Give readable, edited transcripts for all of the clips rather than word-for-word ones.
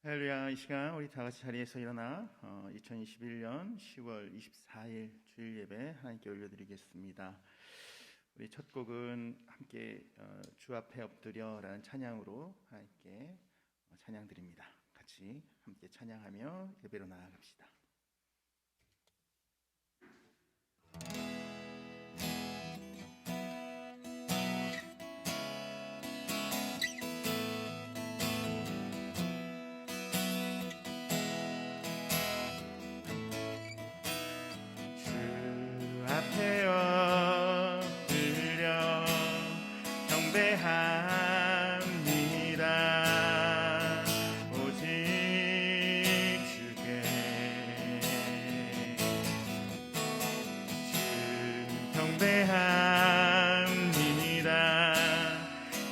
할렐루야. 이 시간 우리 다 같이 자리에서 일어나 2021년 10월 24일 주일 예배 하나님께 올려드리겠습니다. 우리 첫 곡은 함께 주 앞에 엎드려라는 찬양으로 하나님께 찬양 드립니다. 같이 함께 찬양하며 예배로 나아갑시다. 앞에 엎드려 경배합니다. 오직 주께 주 경배합니다.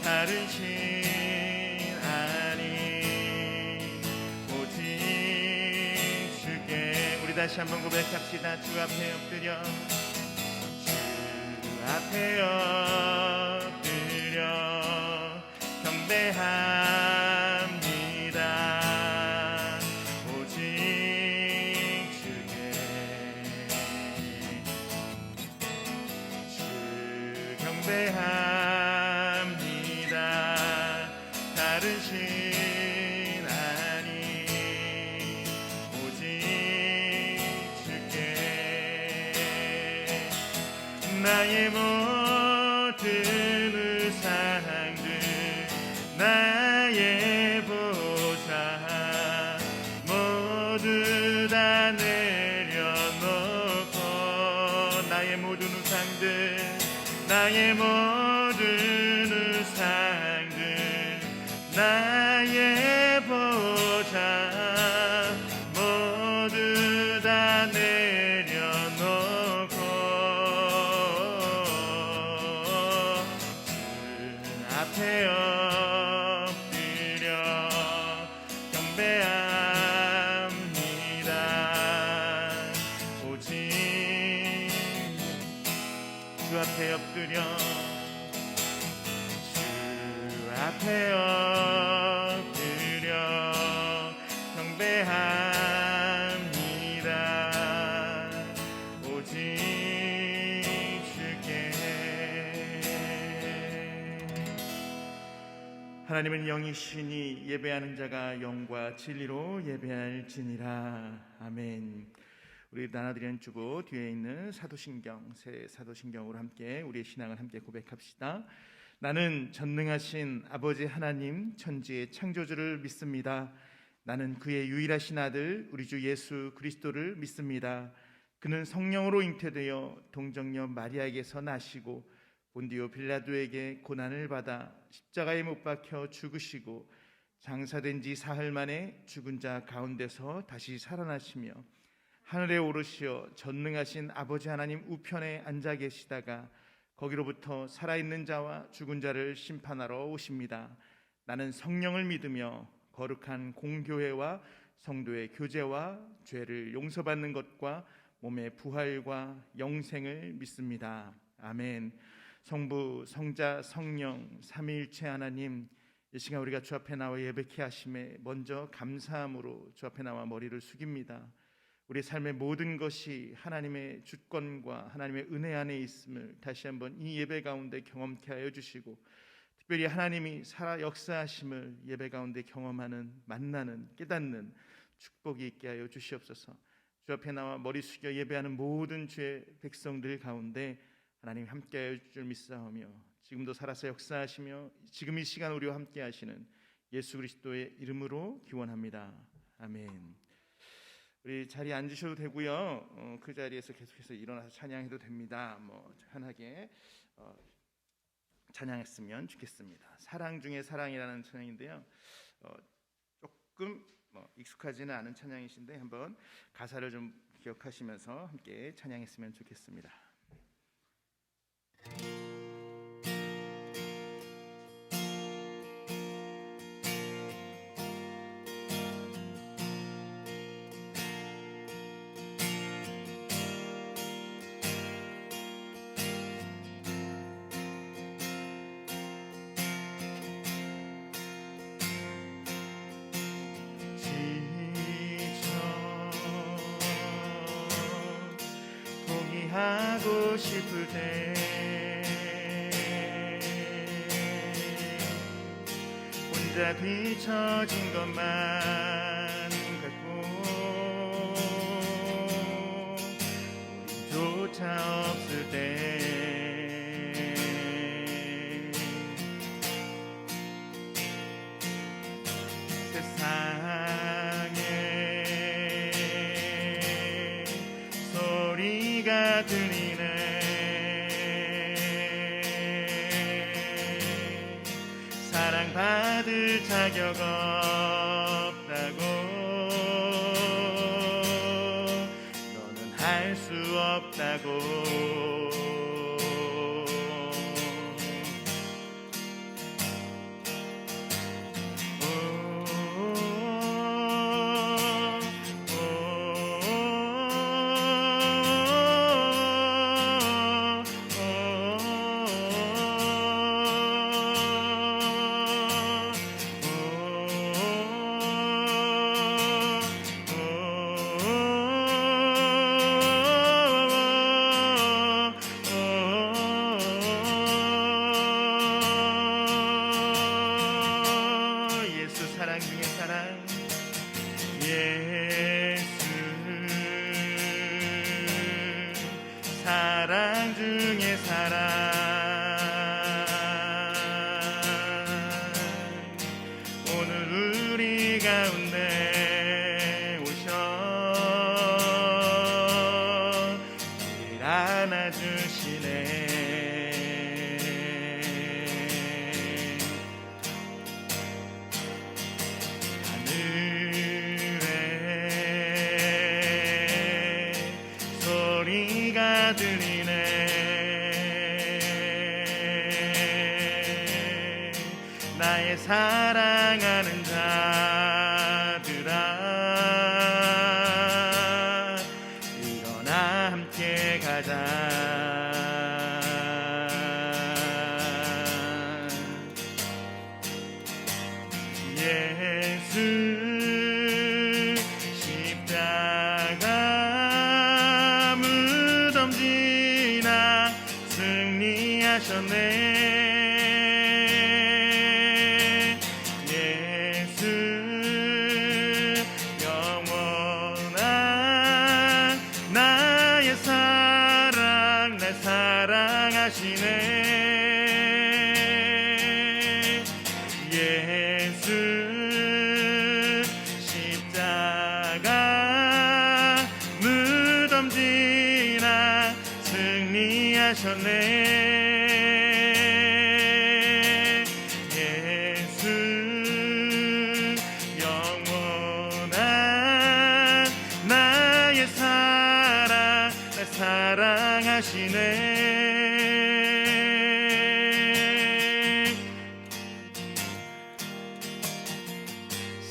다른 신 아니 오직 주께. 우리 다시 한번 고백합시다. 주 앞에 엎드려 앞에 엎드려 경배합니다. 오직 주께 주 경배합니다. 다른 신 아니 오직 주께. 나의 모든 우상들 나의 보좌 모두 다 내려놓고 나의 모든 우상들 나의 모든 우상들 나의 보좌 모두 다 내려놓고 앞에 엎드려 경배합니다. 오직 주 앞에 엎드려 주 앞에 엎드려 경배합니다. 오직 하나님은 영이시니 예배하는 자가 영과 진리로 예배할지니라. 아멘. 우리 나눠드리는 주보 뒤에 있는 사도신경, 새 사도신경으로 함께 우리의 신앙을 함께 고백합시다. 나는 전능하신 아버지 하나님 천지의 창조주를 믿습니다. 나는 그의 유일하신 아들 우리 주 예수 그리스도를 믿습니다. 그는 성령으로 잉태되어 동정녀 마리아에게서 나시고 본디오 빌라도에게 고난을 받아 십자가에 못 박혀 죽으시고 장사된 지 사흘 만에 죽은 자 가운데서 다시 살아나시며 하늘에 오르시어 전능하신 아버지 하나님 우편에 앉아 계시다가 거기로부터 살아있는 자와 죽은 자를 심판하러 오십니다. 나는 성령을 믿으며 거룩한 공교회와 성도의 교제와 죄를 용서받는 것과 몸의 부활과 영생을 믿습니다. 아멘. 성부, 성자, 성령, 삼위일체 하나님, 이 시간 우리가 주 앞에 나와 예배케 하심에 먼저 감사함으로 주 앞에 나와 머리를 숙입니다. 우리 삶의 모든 것이 하나님의 주권과 하나님의 은혜 안에 있음을 다시 한번 이 예배 가운데 경험케 하여 주시고, 특별히 하나님이 살아 역사하심을 예배 가운데 경험하는, 만나는, 깨닫는 축복이 있게 하여 주시옵소서. 주 앞에 나와 머리 숙여 예배하는 모든 주의 백성들 가운데 하나님 함께하여 줄 믿사오며 지금도 살아서 역사하시며 지금 이 시간 우리와 함께하시는 예수 그리스도의 이름으로 기원합니다. 아멘. 우리 자리에 앉으셔도 되고요. 그 자리에서 계속해서 일어나서 찬양해도 됩니다. 편하게 찬양했으면 좋겠습니다. 사랑 중에 사랑이라는 찬양인데요. 조금 익숙하지는 않은 찬양이신데 한번 가사를 좀 기억하시면서 함께 찬양했으면 좋겠습니다. 싶을 때 혼자 뒤처진 것만 같고 우리조차 없을 때 세상에 소리가 들리네. 사랑받을 자격 없다고 너는 할 수 없다고 사랑 중에 사랑 예수 사랑 중에 사랑 오늘 우리 가운데 오셔 우리를 안아주시네. 소리가 들리네. 나의 사랑하는 자들아 일어나 함께 가자. 예수 십자가 무덤 지나 승리하셨네. 예수 영원한 나의 사랑 날 사랑하시네. 예수 십자가 무덤 지나 승리하셨네. 예수 영원한 나의 사랑 날 사랑하시네.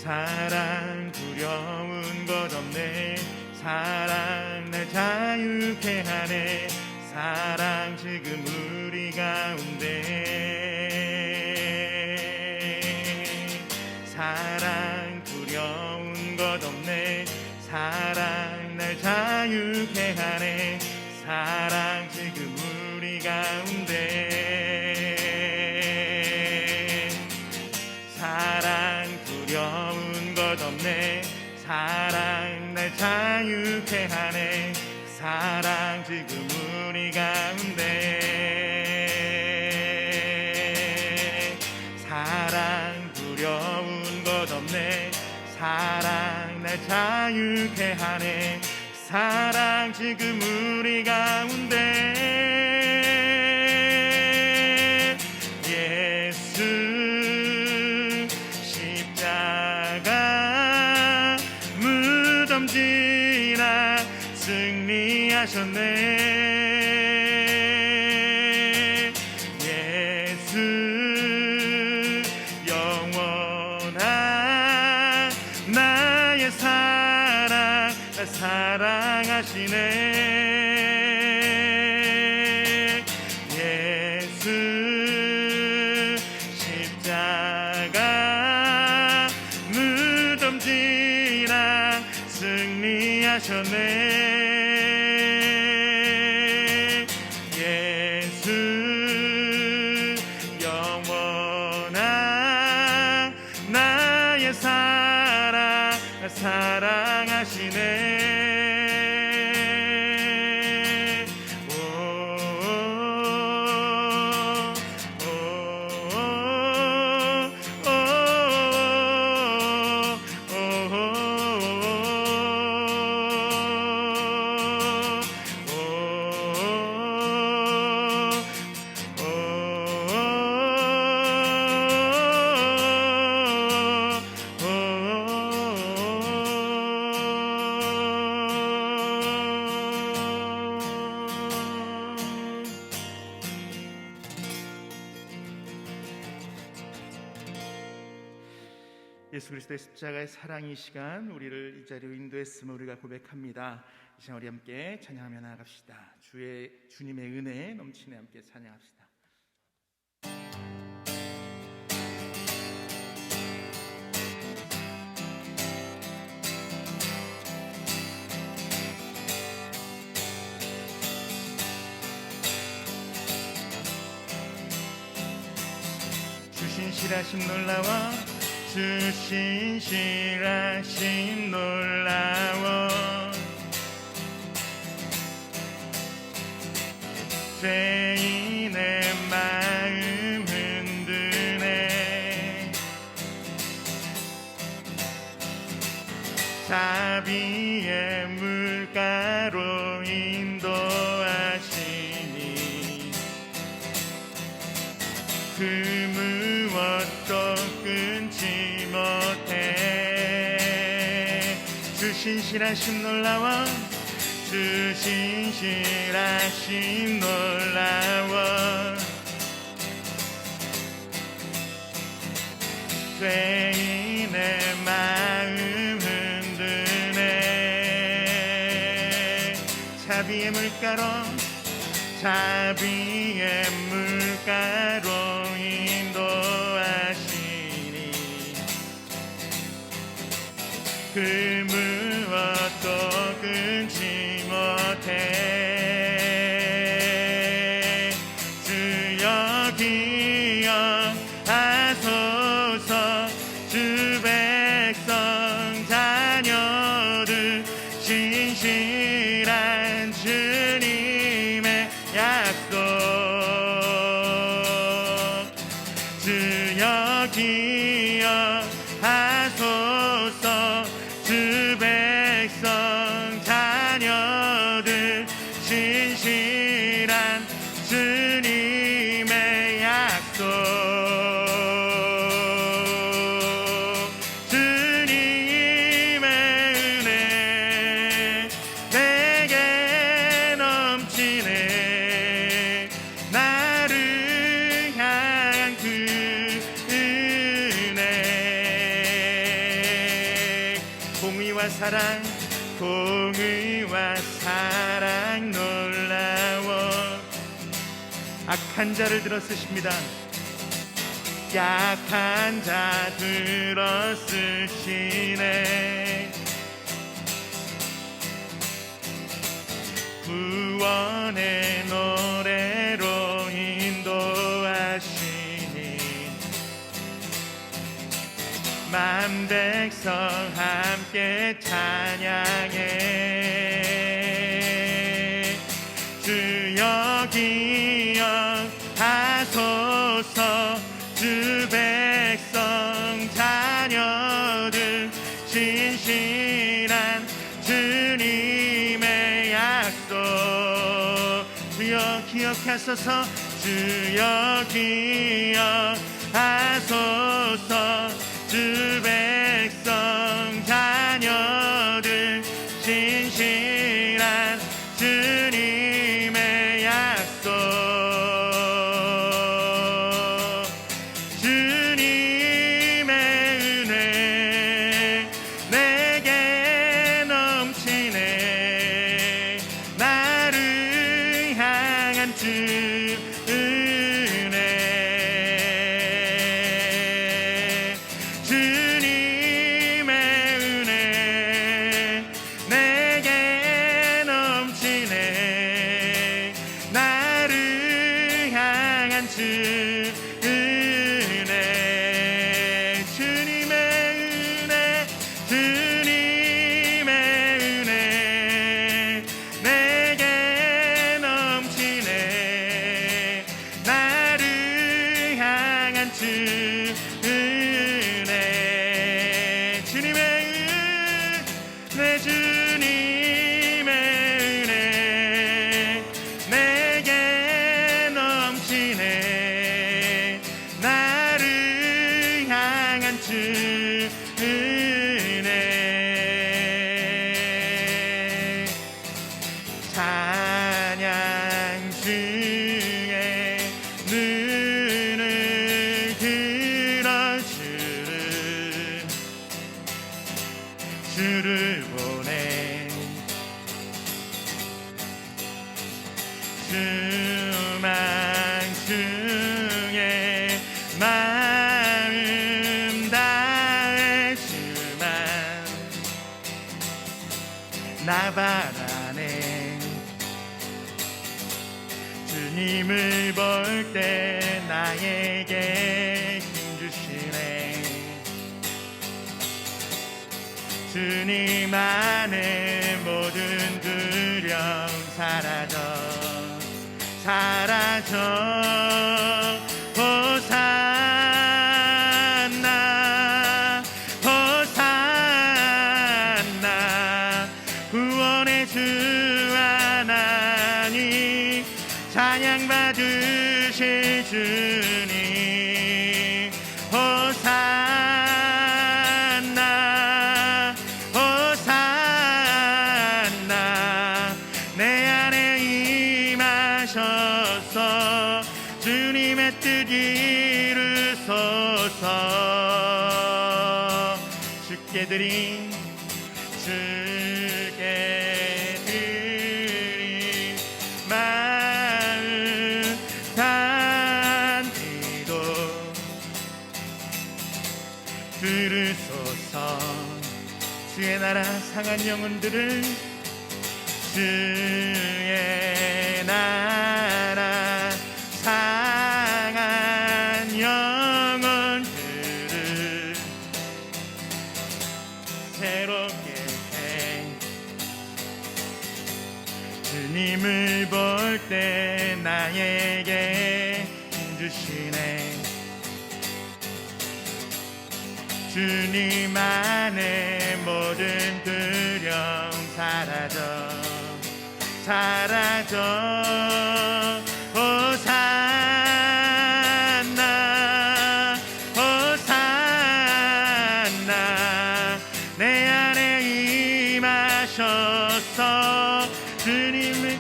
사랑 두려운 것 없네. 사랑 날 자유케 하네. 사랑 지금 우리 가운데. 사랑 두려운 것 없네. 사랑 날 자유케 하네. 사랑 지금 우리 가운데. 사랑 두려운 것 없네. 사랑 날 자유케 하네. 사랑 지금 우리 가운데. 사랑 두려운 것 없네. 사랑 날 자유케 하네. 사랑 지금 우리 가운데. 예수 십자가 무덤 지나 승리하셨네. 예수 영원한 나의 사랑 날 사랑하시네. 예수 십자가 무덤 지나 승리하셨네. 사랑하시네. 예수 그리스도의 십자가의 사랑이 시간 우리를 이 자리로 인도했음을 우리가 고백합니다. 이 시간 우리 함께 찬양하며 나아갑시다. 주님의 은혜에 넘치네 함께 찬양합시다. 주신 실하심 놀라워 주신 실하심 놀라워 죄인의 마음 흔드네 자비의 물가로 인도하시니 그 무엇도 끊지 못해 주신 실하심 놀라워 주신 실하심 놀라워 죄인의 마음 흔드네 자비의 물가로 인도하시니 그 무엇도 끊지 못해 주여 기억하소서 주 백성 자녀들 신실한 주님의 약속 주여 기억하소서 주 백성 자녀들 신실한 주님의 약속 주님의 은혜 내게 넘치네 나를 향한 그 은혜 공의와 사랑 놀라워 악한 자를 들어 쓰십니다. 약한 자 들어 쓰시네 구원의 노래로 인도하시니 만 백성 함께 찬양해 주여 기억하소서 주 백성 자녀들 신실한 주님의 약속 주여 기억하소서 주여 기억하소서 주 백성 자녀들 신실한 주님의 약속 주님의 은혜 내게 넘치네 나를 향한 주 은혜 주님의 은혜 내게 넘치네 나를 향한 주 은혜 주님의 은혜 주님의 은혜, 주님의 은혜, 주님의 은혜 내게 넘치네. 나를 향한 주 은혜, 찬양 중에 눈을 들어 주를 보내. 주만 중에 마음 다해 주만 나 바라네. 주님을 볼 때 나에게 힘 주시네. 주님 안에 모든 두려움 사라져 호산나 호산나. 구원의 주 하나님 찬양 받으실 주님. 호산나 호산나. 내 안에 임하셔서 주님의 뜻 이루소서. 주께 드린 마음 단기도 들으소서. 주의 나라 상한 영혼들을, 주의 나라 상한 영혼들을 새롭게 해. 주님을 볼 때 나에게 힘 주시네. 주님 안에 모든 두려움 사라져 호산나 호산나. 내 안에 임하셔서 주님의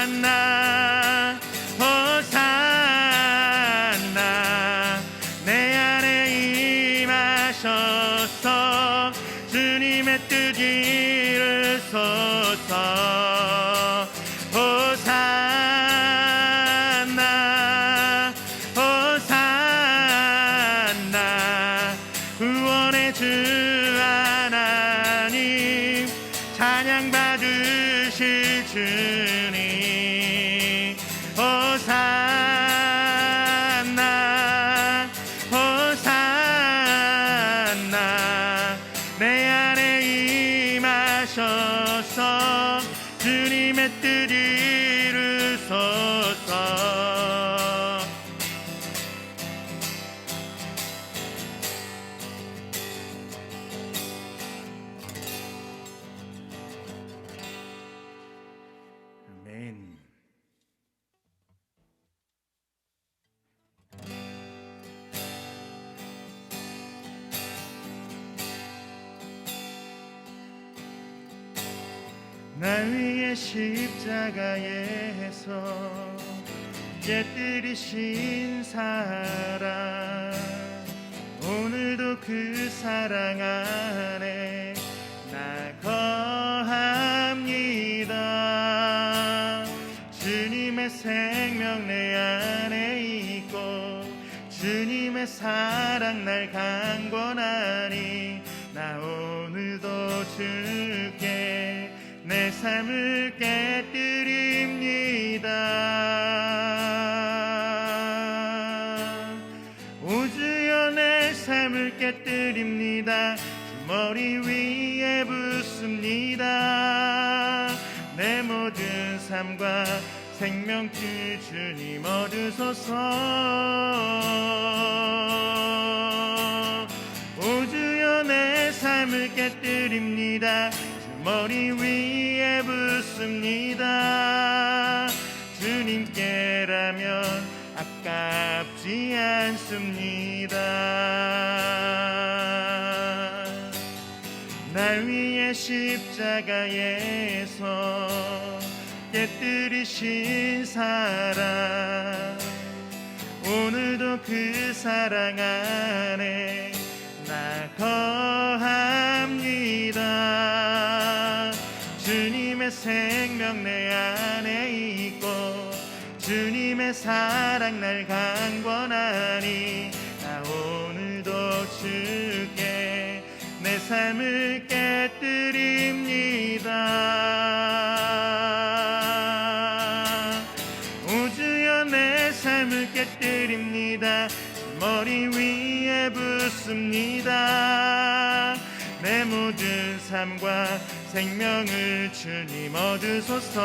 호산나 호산나. 내 안에 임하셔서 주님의 뜻 이루소서. 호산나 호산나. 구원의 주 하나님 찬양 받으실 주님. 호산나 호산나. 내 안에 임하셔서 주님의 뜻 이루소서. 아멘. 날 위해 십자가에서 깨뜨리신 사랑, 오늘도 그 사랑 안에 나 거합니다. 주님의 생명 내 안에 있고 주님의 사랑 날 강권하니 나 오늘도 주께 내 삶을 깨뜨립니다. 오 주여 내 삶을 깨뜨립니다. 주 머리 위에 붓습니다. 내 모든 삶과 생명줄 주님 얻으소서. 오 주여 내 삶을 깨뜨립니다. 주 머리 위에 붓습니다. 주님께라면 아깝지 않습니다. 날 위해 십자가에서 깨뜨리신 사랑, 오늘도 그 사랑 안에 나 거합니다. 주님의 생명 내 안에 있고 주님의 사랑 날 강권하니 나 오늘도 주께 내 삶을 깨뜨립니다. 오 주여 내 삶을 깨뜨립니다. 머리 위에 붓습니다. 내 모든 삶과 생명을 주님 얻으소서.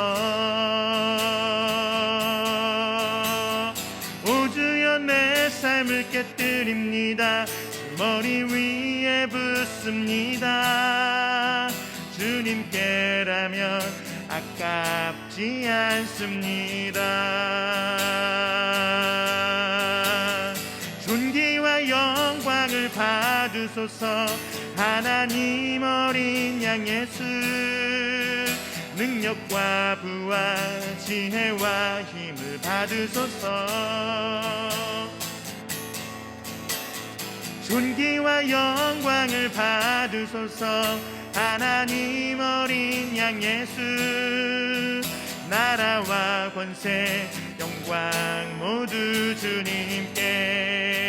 오 주여 내 삶을 깨뜨립니다. 머리 위에 붓습니다. 주님께라면 아깝지 않습니다. 존귀와 영광을 받으소서. 하나님 어린 양 예수, 능력과 부와 지혜와 힘을 받으소서. 존귀와 영광을 받으소서. 하나님 어린 양 예수, 나라와 권세 영광 모두 주님께.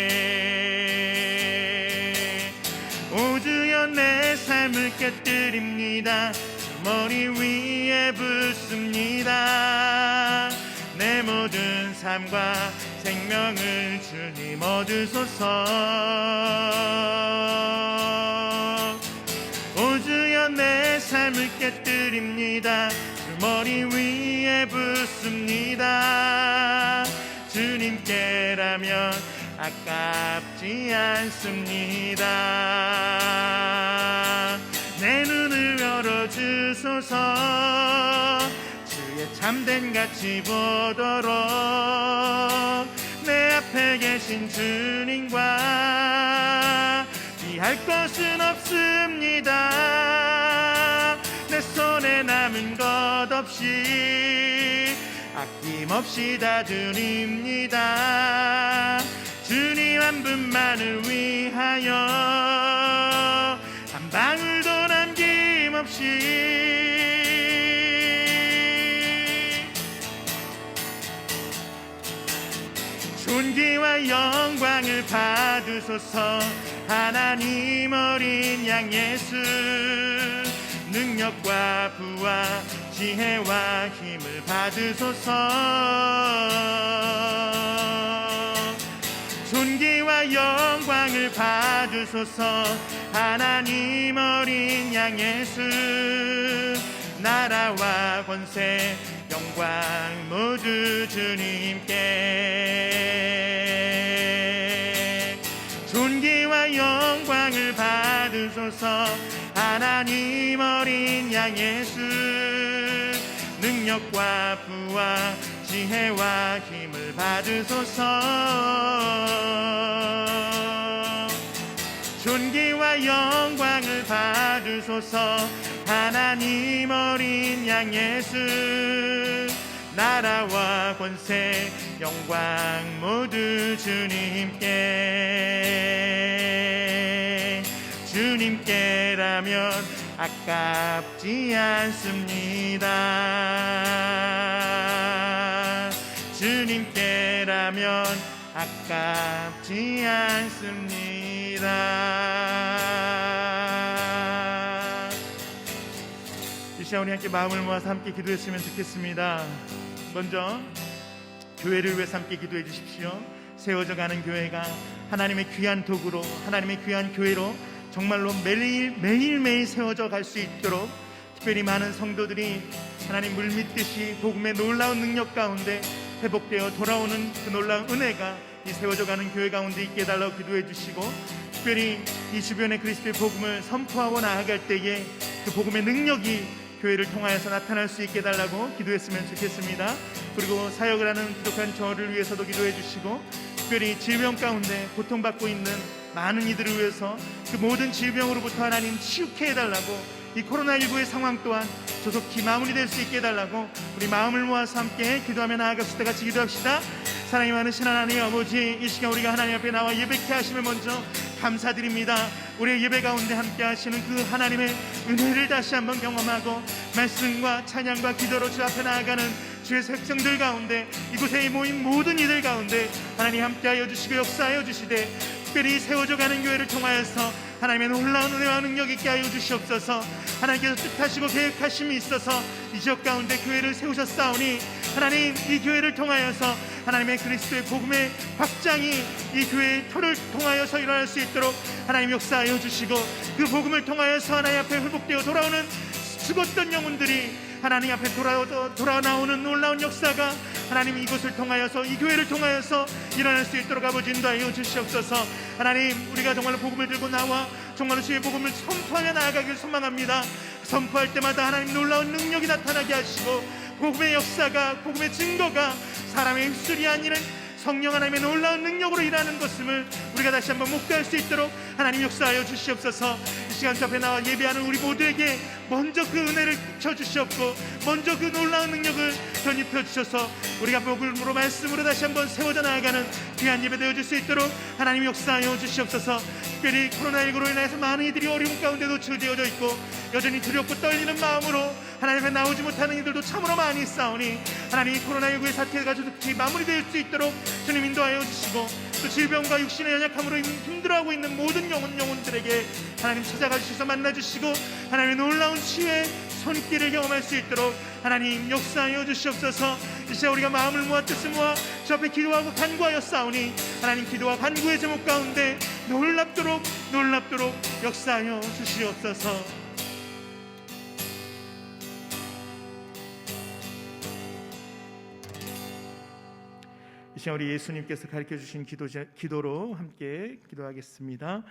오 주여 내 삶을 깨뜨립니다. 머리 위에 붓습니다. 내 모든 삶과 생명을 주님 얻으소서. 오 주여 내 삶을 깨뜨립니다. 머리 위에 붓습니다. 주님께라면 아깝지 않습니다. 내 눈을 열어주소서. 주의 참된 가치 보도록 내 앞에 계신 주님과 비할 것은 없습니다. 내 손에 남은 것 없이 아낌없이 다 드립니다. 주님 한 분만을 위하여 한 방울도 남김없이. 존귀와 영광을 받으소서. 하나님 어린 양 예수, 능력과 부와 지혜와 힘을 받으소서. 존귀와 영광을 받으소서. 하나님 어린 양 예수, 나라와 권세 영광 모두 주님께. 존귀와 영광을 받으소서. 하나님 어린 양 예수, 능력과 부와 지혜와 힘을 받으소서. 존귀와 영광을 받으소서. 하나님 어린 양 예수, 나라와 권세 영광 모두 주님께. 주님께라면 아깝지 않습니다. 주님께라면 아깝지 않습니다. 이 시간 우리 함께 마음을 모아서 함께 기도했으면 좋겠습니다. 먼저 교회를 위해서 함께 기도해 주십시오. 세워져가는 교회가 하나님의 귀한 도구로, 하나님의 귀한 교회로 정말로 매일매일 세워져 갈 수 있도록 특별히 많은 성도들이 하나님 물밀듯이 복음의 놀라운 능력 가운데 회복되어 돌아오는 그 놀라운 은혜가 이 세워져가는 교회 가운데 있게 해달라고 기도해 주시고, 특별히 이 주변의 그리스도의 복음을 선포하고 나아갈 때에 그 복음의 능력이 교회를 통하여서 나타날 수 있게 해달라고 기도했으면 좋겠습니다. 그리고 사역을 하는 부족한 저를 위해서도 기도해 주시고, 특별히 질병 가운데 고통받고 있는 많은 이들을 위해서 그 모든 질병으로부터 하나님 치유케 해달라고, 이 코로나19의 상황 또한 조속히 마무리될 수 있게 해달라고 우리 마음을 모아서 함께 기도하며 나아갑시다. 같이 기도합시다. 사랑이 많으신 하나님 아버지, 이 시간 우리가 하나님 앞에 나와 예배케 하심을 먼저 감사드립니다. 우리의 예배 가운데 함께 하시는 그 하나님의 은혜를 다시 한번 경험하고 말씀과 찬양과 기도로 주 앞에 나아가는 주의 백성들 가운데, 이곳에 모인 모든 이들 가운데 하나님 함께하여 주시고 역사하여 주시되, 특별히 세워져가는 교회를 통하여서 하나님의 놀라운 은혜와 능력 있게 하여 주시옵소서. 하나님께서 뜻하시고 계획하심이 있어서 이 지역 가운데 교회를 세우셨사오니 하나님, 이 교회를 통하여서 하나님의 그리스도의 복음의 확장이 이 교회의 터를 통하여서 일어날 수 있도록 하나님 역사하여 주시고, 그 복음을 통하여서 하나님 앞에 회복되어 돌아오는 죽었던 영혼들이 하나님 앞에 돌아 나오는 놀라운 역사가 하나님 이곳을 통하여서, 이 교회를 통하여서 일어날 수 있도록 아버지 인도하여 주시옵소서. 하나님, 우리가 정말로 복음을 들고 나와 정말로 주의 복음을 선포하며 나아가길 소망합니다. 선포할 때마다 하나님 놀라운 능력이 나타나게 하시고, 복음의 역사가, 복음의 증거가 사람의 입술이 아니라 성령 하나님의 놀라운 능력으로 일하는 것임을 우리가 다시 한번 목도할 수 있도록 하나님 역사하여 주시옵소서. 이 시간 주 앞에 나와 예배하는 우리 모두에게 먼저 그 은혜를 쳐주시옵고, 먼저 그 놀라운 능력을 전입해 주셔서 우리가 복음으로 말씀으로 다시 한번 세워져 나아가는 귀한 예배 되어줄 수 있도록 하나님 역사하여 주시옵소서. 특별히 코로나19로 인해서 많은 이들이 어려움 가운데 노출되어져 있고 여전히 두렵고 떨리는 마음으로 하나님 앞에 나오지 못하는 이들도 참으로 많이 있사오니, 하나님 코로나19의 사태가 조속히 마무리될 수 있도록 주님 인도하여 주시고, 또 질병과 육신의 연약함으로 힘들어하고 있는 모든 영혼들에게 하나님 찾아가 주셔서 만나 주시고, 하나님의 놀라운 치유의 손길을 경험할 수 있도록 하나님 역사하여 주시옵소서. 이 시간 우리가 마음을 모아 뜻을 모아 주 앞에 기도하고 간구하여 싸우니 하나님 기도와 간구의 제목 가운데 놀랍도록 역사하여 주시옵소서. 이 시간 우리 예수님께서 가르쳐주신 기도로 함께 기도하겠습니다.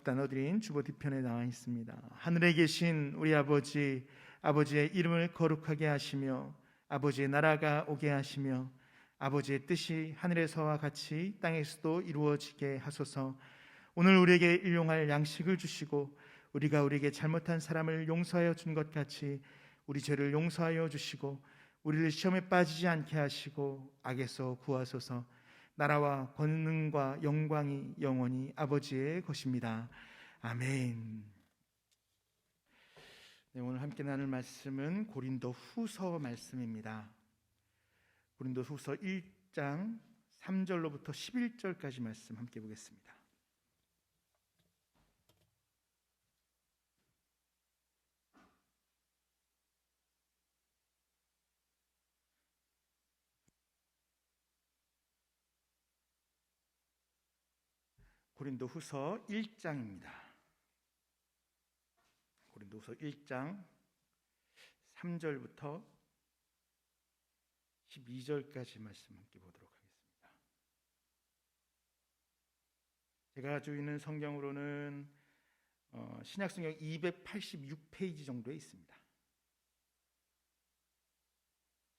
단어드린 주보 뒤편에 나와 있습니다. 하늘에 계신 우리 아버지, 아버지의 이름을 거룩하게 하시며 아버지의 나라가 오게 하시며 아버지의 뜻이 하늘에서와 같이 땅에서도 이루어지게 하소서. 오늘 우리에게 일용할 양식을 주시고 우리가 우리에게 잘못한 사람을 용서하여 준 것 같이 우리 죄를 용서하여 주시고 우리를 시험에 빠지지 않게 하시고 악에서 구하소서. 나라와 권능과 영광이 영원히 아버지의 것입니다. 아멘. 네, 오늘 함께 나눌 말씀은 고린도 후서 말씀입니다. 고린도 후서 1장 3절로부터 11절까지 말씀 함께 보겠습니다. 고린도 후서 1장입니다. 고린도 후서 1장 3절부터 12절까지 말씀 함께 보도록 하겠습니다. 제가 가지고 있는 성경으로는 신약성경 286페이지 정도에 있습니다.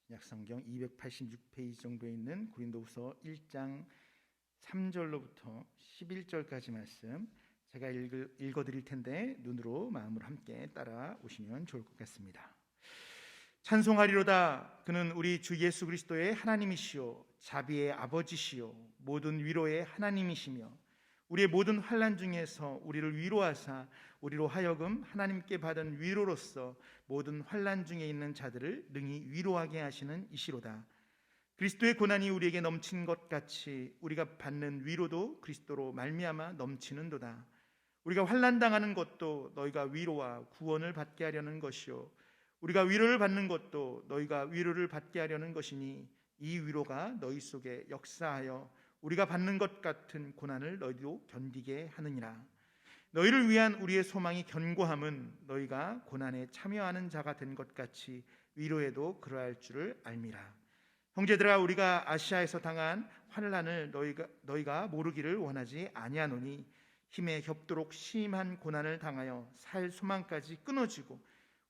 신약성경 286페이지 정도에 있는 고린도 후서 1장 3절로부터 11절까지 말씀 제가 읽어드릴 텐데 눈으로 마음으로 함께 따라오시면 좋을 것 같습니다. 찬송하리로다. 그는 우리 주 예수 그리스도의 하나님이시요 자비의 아버지시요 모든 위로의 하나님이시며 우리의 모든 환난 중에서 우리를 위로하사 우리로 하여금 하나님께 받은 위로로서 모든 환난 중에 있는 자들을 능히 위로하게 하시는 이시로다. 그리스도의 고난이 우리에게 넘친 것 같이 우리가 받는 위로도 그리스도로 말미암아 넘치는도다. 우리가 환난 당하는 것도 너희가 위로와 구원을 받게 하려는 것이요 우리가 위로를 받는 것도 너희가 위로를 받게 하려는 것이니 이 위로가 너희 속에 역사하여 우리가 받는 것 같은 고난을 너희도 견디게 하느니라. 너희를 위한 우리의 소망이 견고함은 너희가 고난에 참여하는 자가 된 것 같이 위로에도 그러할 줄을 알미라. 형제들아, 우리가 아시아에서 당한 환난을 너희가 모르기를 원하지 아니하노니 힘에 겹도록 심한 고난을 당하여 살 소망까지 끊어지고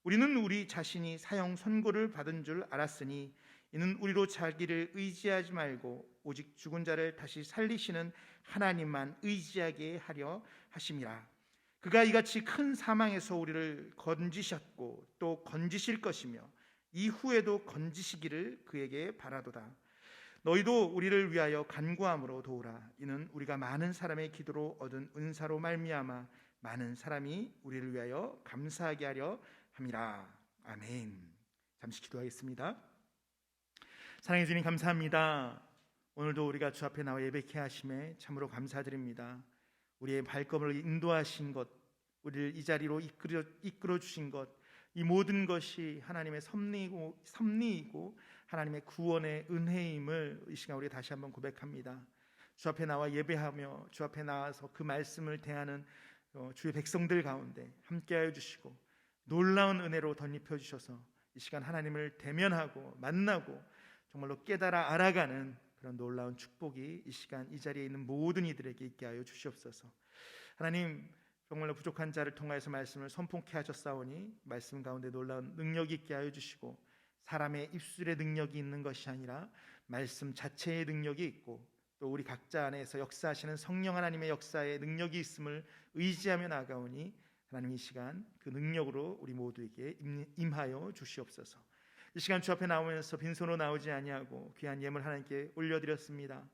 우리는 우리 자신이 사형 선고를 받은 줄 알았으니 이는 우리로 자기를 의지하지 말고 오직 죽은 자를 다시 살리시는 하나님만 의지하게 하려 하심이라. 그가 이같이 큰 사망에서 우리를 건지셨고 또 건지실 것이며 이후에도 건지시기를 그에게 바라도다. 너희도 우리를 위하여 간구함으로 도우라. 이는 우리가 많은 사람의 기도로 얻은 은사로 말미암아 많은 사람이 우리를 위하여 감사하게 하려 함이라. 아멘. 잠시 기도하겠습니다. 사랑해 주님, 감사합니다. 오늘도 우리가 주 앞에 나와 예배케 하심에 참으로 감사드립니다. 우리의 발걸음을 인도하신 것, 우리를 이 자리로 이끌어 주신 것, 이 모든 것이 하나님의 섭리이고 하나님의 구원의 은혜임을 이 시간 우리 다시 한번 고백합니다. 주 앞에 나와 예배하며 주 앞에 나와서 그 말씀을 대하는 주의 백성들 가운데 함께하여 주시고 놀라운 은혜로 덧입혀 주셔서 이 시간 하나님을 대면하고 만나고 정말로 깨달아 알아가는 그런 놀라운 축복이 이 시간 이 자리에 있는 모든 이들에게 있게 하여 주시옵소서. 하나님, 정말로 부족한 자를 통하여서 말씀을 선포케 하셨사오니 말씀 가운데 놀라운 능력이 있게 하여 주시고 사람의 입술의 능력이 있는 것이 아니라 말씀 자체의 능력이 있고 또 우리 각자 안에서 역사하시는 성령 하나님의 역사의 능력이 있음을 의지하며 나아가오니 하나님, 이 시간 그 능력으로 우리 모두에게 임하여 주시옵소서. 이 시간 주 앞에 나오면서 빈손으로 나오지 아니하고 귀한 예물 하나님께 올려드렸습니다.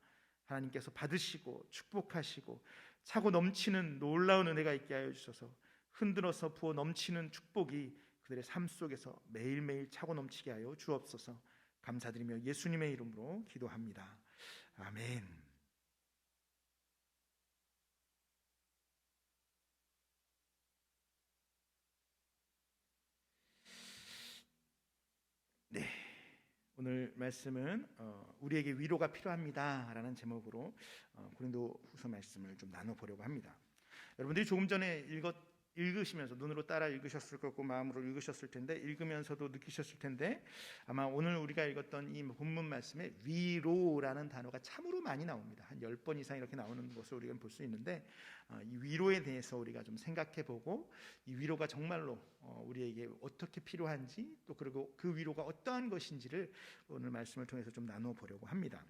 하나님께서 받으시고 축복하시고 차고 넘치는 놀라운 은혜가 있게 하여 주셔서 흔들어서 부어 넘치는 축복이 그들의 삶 속에서 매일매일 차고 넘치게 하여 주옵소서. 감사드리며 예수님의 이름으로 기도합니다. 아멘. 네, 오늘 말씀은 우리에게 위로가 필요합니다라는 제목으로 고린도후서 말씀을 좀 나눠보려고 합니다. 여러분들이 조금 전에 읽으시면서 눈으로 따라 읽으셨을 거고 마음으로 읽으셨을 텐데 읽으면서도 느끼셨을 텐데 아마 오늘 우리가 읽었던 이 본문 말씀에 위로라는 단어가 참으로 많이 나옵니다. 한 10번 이상 이렇게 나오는 것을 우리가 볼 수 있는데 이 위로에 대해서 우리가 좀 생각해보고 이 위로가 정말로 우리에게 어떻게 필요한지 또 그리고 그 위로가 어떠한 것인지를 오늘 말씀을 통해서 좀 나눠보려고 합니다.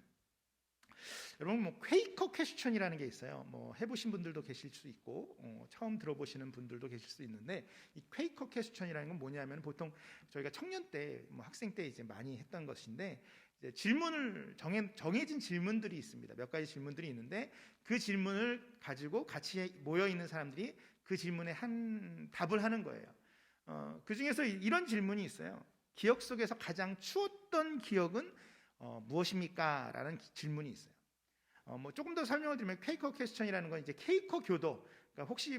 여러분, 퀘이커 퀘스천이라는 게 있어요. 해보신 분들도 계실 수 있고 처음 들어보시는 분들도 계실 수 있는데 이 퀘이커 퀘스천이라는 건 뭐냐면 보통 저희가 청년 때 학생 때 이제 많이 했던 것인데 이제 질문을 정해진 질문들이 있습니다. 몇 가지 질문들이 있는데 그 질문을 가지고 같이 모여 있는 사람들이 그 질문에 한 답을 하는 거예요. 그 중에서 이런 질문이 있어요. 기억 속에서 가장 추웠던 기억은 무엇입니까? 라는 질문이 있어요. 조금 더 설명을 드리면 퀘이커 퀘스천이라는 건 이제 퀘이커 교도, 그러니까 혹시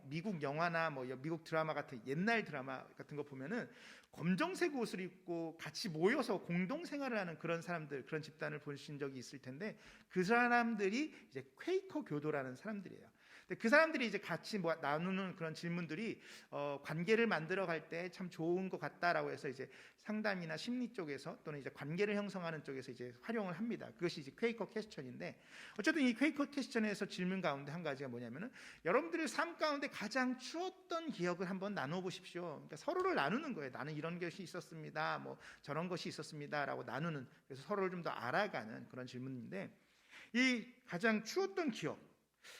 미국 영화나 미국 드라마 같은 옛날 드라마 같은 거 보면은 검정색 옷을 입고 같이 모여서 공동 생활을 하는 그런 사람들, 그런 집단을 보신 적이 있을 텐데 그 사람들이 이제 퀘이커 교도라는 사람들이에요. 근데 그 사람들이 이제 같이 나누는 그런 질문들이 관계를 만들어 갈 때 참 좋은 것 같다라고 해서 이제 상담이나 심리 쪽에서 또는 이제 관계를 형성하는 쪽에서 이제 활용을 합니다. 그것이 이제 퀘이커 퀘스천인데 어쨌든 이 퀘이커 퀘스천에서 질문 가운데 한 가지가 뭐냐면은 여러분들의 삶 가운데 가장 추웠던 기억을 한번 나눠 보십시오. 그러니까 서로를 나누는 거예요. 나는 이런 것이 있었습니다. 저런 것이 있었습니다라고 나누는, 그래서 서로를 좀 더 알아가는 그런 질문인데 이 가장 추웠던 기억,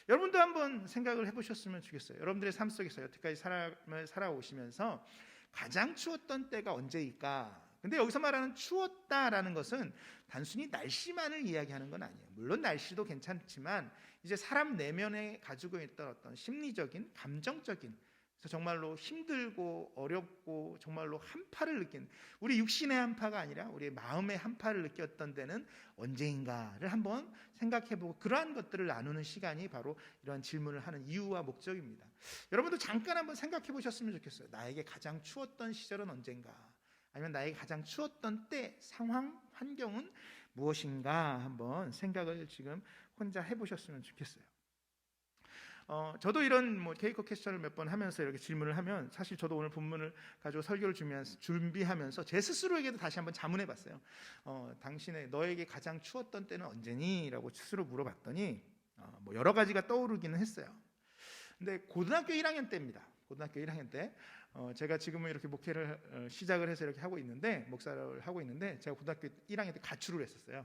여러분도 한번 생각을 해보셨으면 좋겠어요. 여러분들의 삶 속에서 여태까지 삶을 살아오시면서 가장 추웠던 때가 언제일까? 근데 여기서 말하는 추웠다라는 것은 단순히 날씨만을 이야기하는 건 아니에요. 물론 날씨도 괜찮지만 이제 사람 내면에 가지고 있던 어떤 심리적인, 감정적인, 그래서 정말로 힘들고 어렵고 정말로 한파를 느낀, 우리 육신의 한파가 아니라 우리의 마음의 한파를 느꼈던 때는 언제인가를 한번 생각해보고 그러한 것들을 나누는 시간이 바로 이러한 질문을 하는 이유와 목적입니다. 여러분도 잠깐 한번 생각해 보셨으면 좋겠어요. 나에게 가장 추웠던 시절은 언젠가? 아니면 나에게 가장 추웠던 때, 상황, 환경은 무엇인가 한번 생각을 지금 혼자 해보셨으면 좋겠어요. 저도 이런 케이크 퀘스천을 몇 번 하면서 이렇게 질문을 하면 사실 저도 오늘 본문을 가지고 설교를 준비하면서 제 스스로에게도 다시 한번 자문해봤어요. 너에게 가장 추웠던 때는 언제니? 라고 스스로 물어봤더니 여러 가지가 떠오르기는 했어요. 근데 고등학교 1학년 때입니다. 고등학교 1학년 때 제가 지금은 이렇게 목회를 시작을 해서 이렇게 하고 있는데, 목사를 하고 있는데, 제가 고등학교 1학년 때 가출을 했었어요.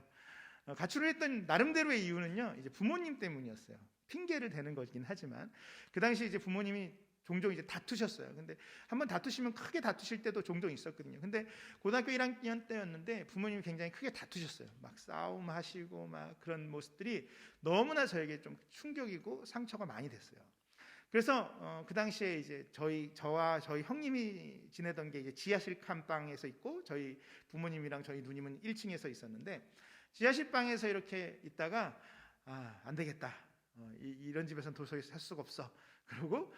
가출을 했던 나름대로의 이유는요, 이제 부모님 때문이었어요. 핑계를 대는 거긴 하지만 그 당시 이제 부모님이 종종 이제 다투셨어요. 근데 한번 다투시면 크게 다투실 때도 종종 있었거든요. 근데 고등학교 1학년 때였는데 부모님이 굉장히 크게 다투셨어요. 막 싸움하시고 막 그런 모습들이 너무나 저에게 좀 충격이고 상처가 많이 됐어요. 그래서 그 당시에 이제 저와 저희 형님이 지내던 게 이제 지하실 칸방에서 있고, 저희 부모님이랑 저희 누님은 1층에서 있었는데, 지하실 방에서 이렇게 있다가 안 되겠다. 이런 집에서는 도저히 살 수가 없어. 그리고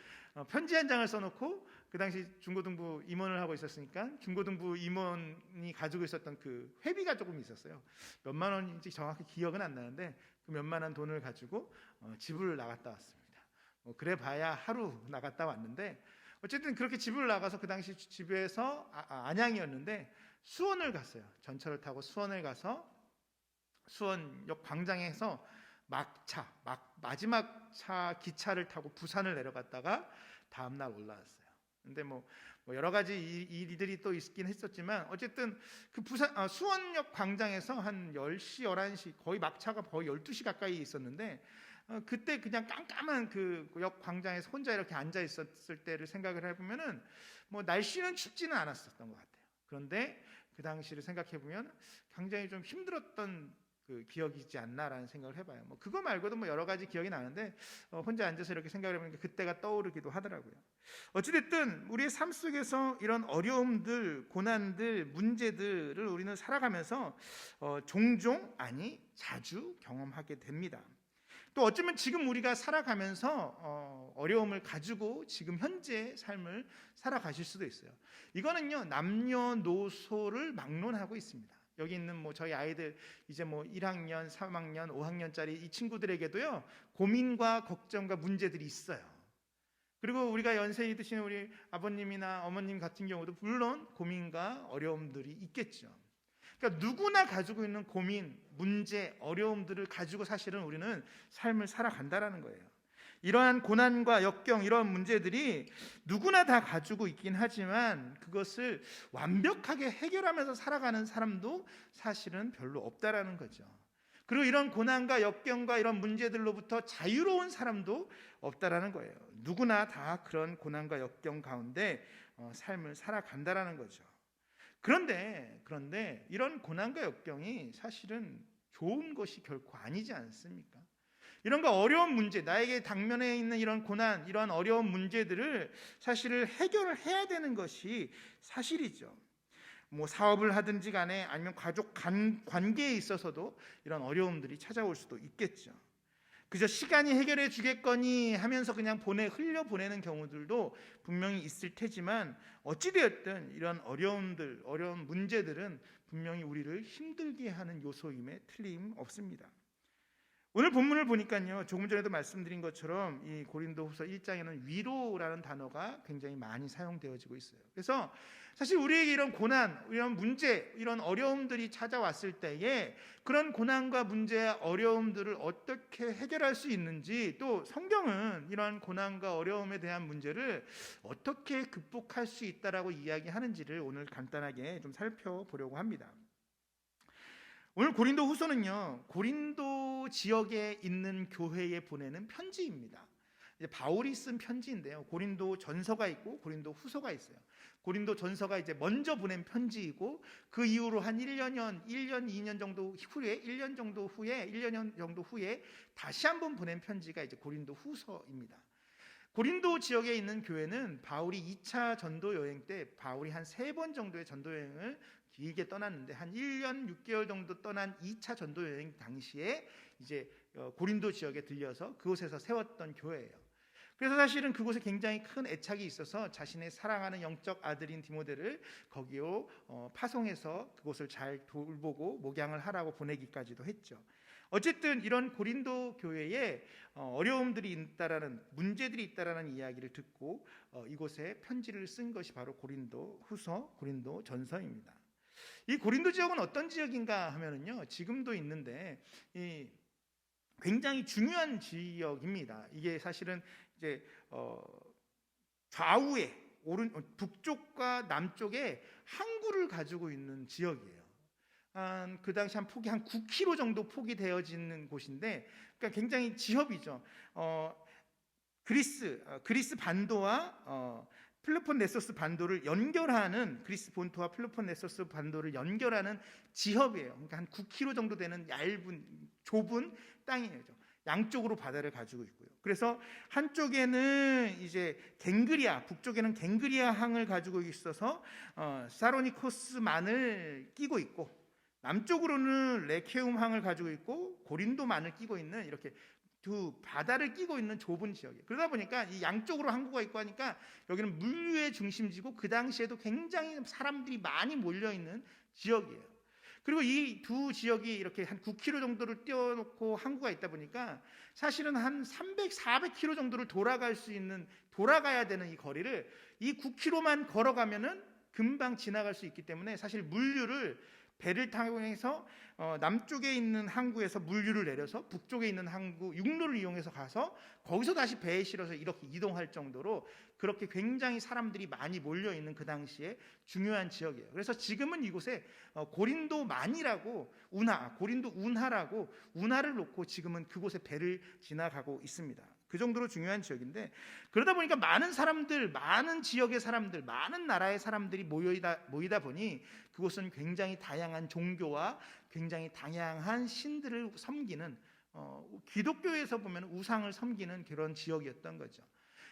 편지 한 장을 써놓고, 그 당시 중고등부 임원을 하고 있었으니까 중고등부 임원이 가지고 있었던 그 회비가 조금 있었어요. 몇만 원인지 정확히 기억은 안 나는데 그 몇만 원 돈을 가지고 집을 나갔다 왔습니다. 그래 봐야 하루 나갔다 왔는데, 어쨌든 그렇게 집을 나가서 그 당시 집에서 안양이었는데 수원을 갔어요. 전철을 타고 수원을 가서 수원역 광장에서 마지막 차 기차를 타고 부산을 내려갔다가 다음날 올라왔어요. 근데 여러 가지 일들이 또 있긴 했었지만, 어쨌든 그 수원역 광장에서 한 10시, 11시, 거의 막차가 거의 12시 가까이 있었는데, 그때 그냥 깜깜한 그 역 광장에서 혼자 이렇게 앉아 있었을 때를 생각을 해보면은 날씨는 춥지는 않았었던 것 같아요. 그런데 그 당시를 생각해 보면 굉장히 좀 힘들었던 그 기억이지 않나라는 생각을 해봐요. 그거 말고도 여러 가지 기억이 나는데 혼자 앉아서 이렇게 생각을 해보니까 그때가 떠오르기도 하더라고요. 어찌됐든 우리의 삶 속에서 이런 어려움들, 고난들, 문제들을 우리는 살아가면서 종종, 아니 자주 경험하게 됩니다. 또 어쩌면 지금 우리가 살아가면서 어려움을 가지고 지금 현재 삶을 살아가실 수도 있어요. 이거는요, 남녀노소를 막론하고 있습니다. 여기 있는 저희 아이들 이제 1학년, 3학년, 5학년짜리 이 친구들에게도요, 고민과 걱정과 문제들이 있어요. 그리고 우리가 연세이 드신 우리 아버님이나 어머님 같은 경우도 물론 고민과 어려움들이 있겠죠. 그러니까 누구나 가지고 있는 고민, 문제, 어려움들을 가지고 사실은 우리는 삶을 살아간다라는 거예요. 이러한 고난과 역경, 이러한 문제들이 누구나 다 가지고 있긴 하지만 그것을 완벽하게 해결하면서 살아가는 사람도 사실은 별로 없다라는 거죠. 그리고 이런 고난과 역경과 이런 문제들로부터 자유로운 사람도 없다라는 거예요. 누구나 다 그런 고난과 역경 가운데 삶을 살아간다라는 거죠. 그런데 이런 고난과 역경이 사실은 좋은 것이 결코 아니지 않습니까? 이런 어려운 문제, 나에게 당면에 있는 이런 고난, 이런 어려운 문제들을 사실을 해결을 해야 되는 것이 사실이죠. 사업을 하든지 간에 아니면 가족 관계에 있어서도 이런 어려움들이 찾아올 수도 있겠죠. 그저 시간이 해결해 주겠거니 하면서 그냥 흘려보내는 경우들도 분명히 있을 테지만, 어찌되었든 이런 어려움들, 어려운 문제들은 분명히 우리를 힘들게 하는 요소임에 틀림없습니다. 오늘 본문을 보니까요, 조금 전에도 말씀드린 것처럼 이 고린도후서 1장에는 위로라는 단어가 굉장히 많이 사용되어지고 있어요. 그래서 사실 우리에게 이런 고난, 이런 문제, 이런 어려움들이 찾아왔을 때에 그런 고난과 문제, 어려움들을 어떻게 해결할 수 있는지, 또 성경은 이런 고난과 어려움에 대한 문제를 어떻게 극복할 수 있다라고 이야기하는지를 오늘 간단하게 좀 살펴보려고 합니다. 오늘 고린도 후서는요, 고린도 지역에 있는 교회에 보내는 편지입니다. 이제 바울이 쓴 편지인데요, 고린도 전서가 있고 고린도 후서가 있어요. 고린도 전서가 이제 먼저 보낸 편지이고, 그 이후로 한 1년, 2년 정도 후에, 1년 정도 후에 다시 한번 보낸 편지가 이제 고린도 후서입니다. 고린도 지역에 있는 교회는 바울이 2차 전도 여행 때 바울이 한 3번 정도의 전도 여행을 길게 떠났는데, 한 1년 6개월 정도 떠난 2차 전도 여행 당시에 이제 고린도 지역에 들려서 그곳에서 세웠던 교회예요. 그래서 사실은 그곳에 굉장히 큰 애착이 있어서 자신의 사랑하는 영적 아들인 디모데를 거기로 파송해서 그곳을 잘 돌보고 목양을 하라고 보내기까지도 했죠. 어쨌든 이런 고린도 교회에 어려움들이 있다라는, 문제들이 있다라는 이야기를 듣고 이곳에 편지를 쓴 것이 바로 고린도 후서, 고린도 전서입니다. 이 고린도 지역은 어떤 지역인가 하면은요, 지금도 있는데 이 굉장히 중요한 지역입니다. 이게 사실은 이제 좌우에 북쪽과 남쪽에 항구를 가지고 있는 지역이에요. 그 당시 한 폭이 한 9km 정도 폭이 되어지는 곳인데, 그러니까 굉장히 지협이죠. 그리스 반도와 플로폰네소스 반도를 연결하는, 그리스 본토와 플로폰네소스 반도를 연결하는 지협이에요. 그러니까 한 9km 정도 되는 좁은 땅이에요. 양쪽으로 바다를 가지고 있고요. 그래서 한쪽에는 이제 갱그리아, 북쪽에는 갱그리아 항을 가지고 있어서 사로니코스만을 끼고 있고, 남쪽으로는 레케움 항을 가지고 있고 고린도만을 끼고 있는, 이렇게 두 바다를 끼고 있는 좁은 지역이에요. 그러다 보니까 이 양쪽으로 항구가 있고 하니까 여기는 물류의 중심지고 그 당시에도 굉장히 사람들이 많이 몰려 있는 지역이에요. 그리고 이 두 지역이 이렇게 한 9km 정도를 띄워놓고 항구가 있다 보니까 사실은 한 300, 400km 정도를 돌아가야 되는 이 거리를 이 9km만 걸어가면은 금방 지나갈 수 있기 때문에, 사실 물류를 배를 타고해서 남쪽에 있는 항구에서 물류를 내려서 북쪽에 있는 항구 육로를 이용해서 가서 거기서 다시 배에 실어서 이렇게 이동할 정도로 그렇게 굉장히 사람들이 많이 몰려 있는 그 당시에 중요한 지역이에요. 그래서 지금은 이곳에 고린도만이라고 고린도 운하라고 운하를 놓고 지금은 그곳에 배를 지나가고 있습니다. 그 정도로 중요한 지역인데, 그러다 보니까 많은 사람들, 많은 지역의 사람들, 많은 나라의 사람들이 모이다 보니 그곳은 굉장히 다양한 종교와 굉장히 다양한 신들을 섬기는, 기독교에서 보면 우상을 섬기는 그런 지역이었던 거죠.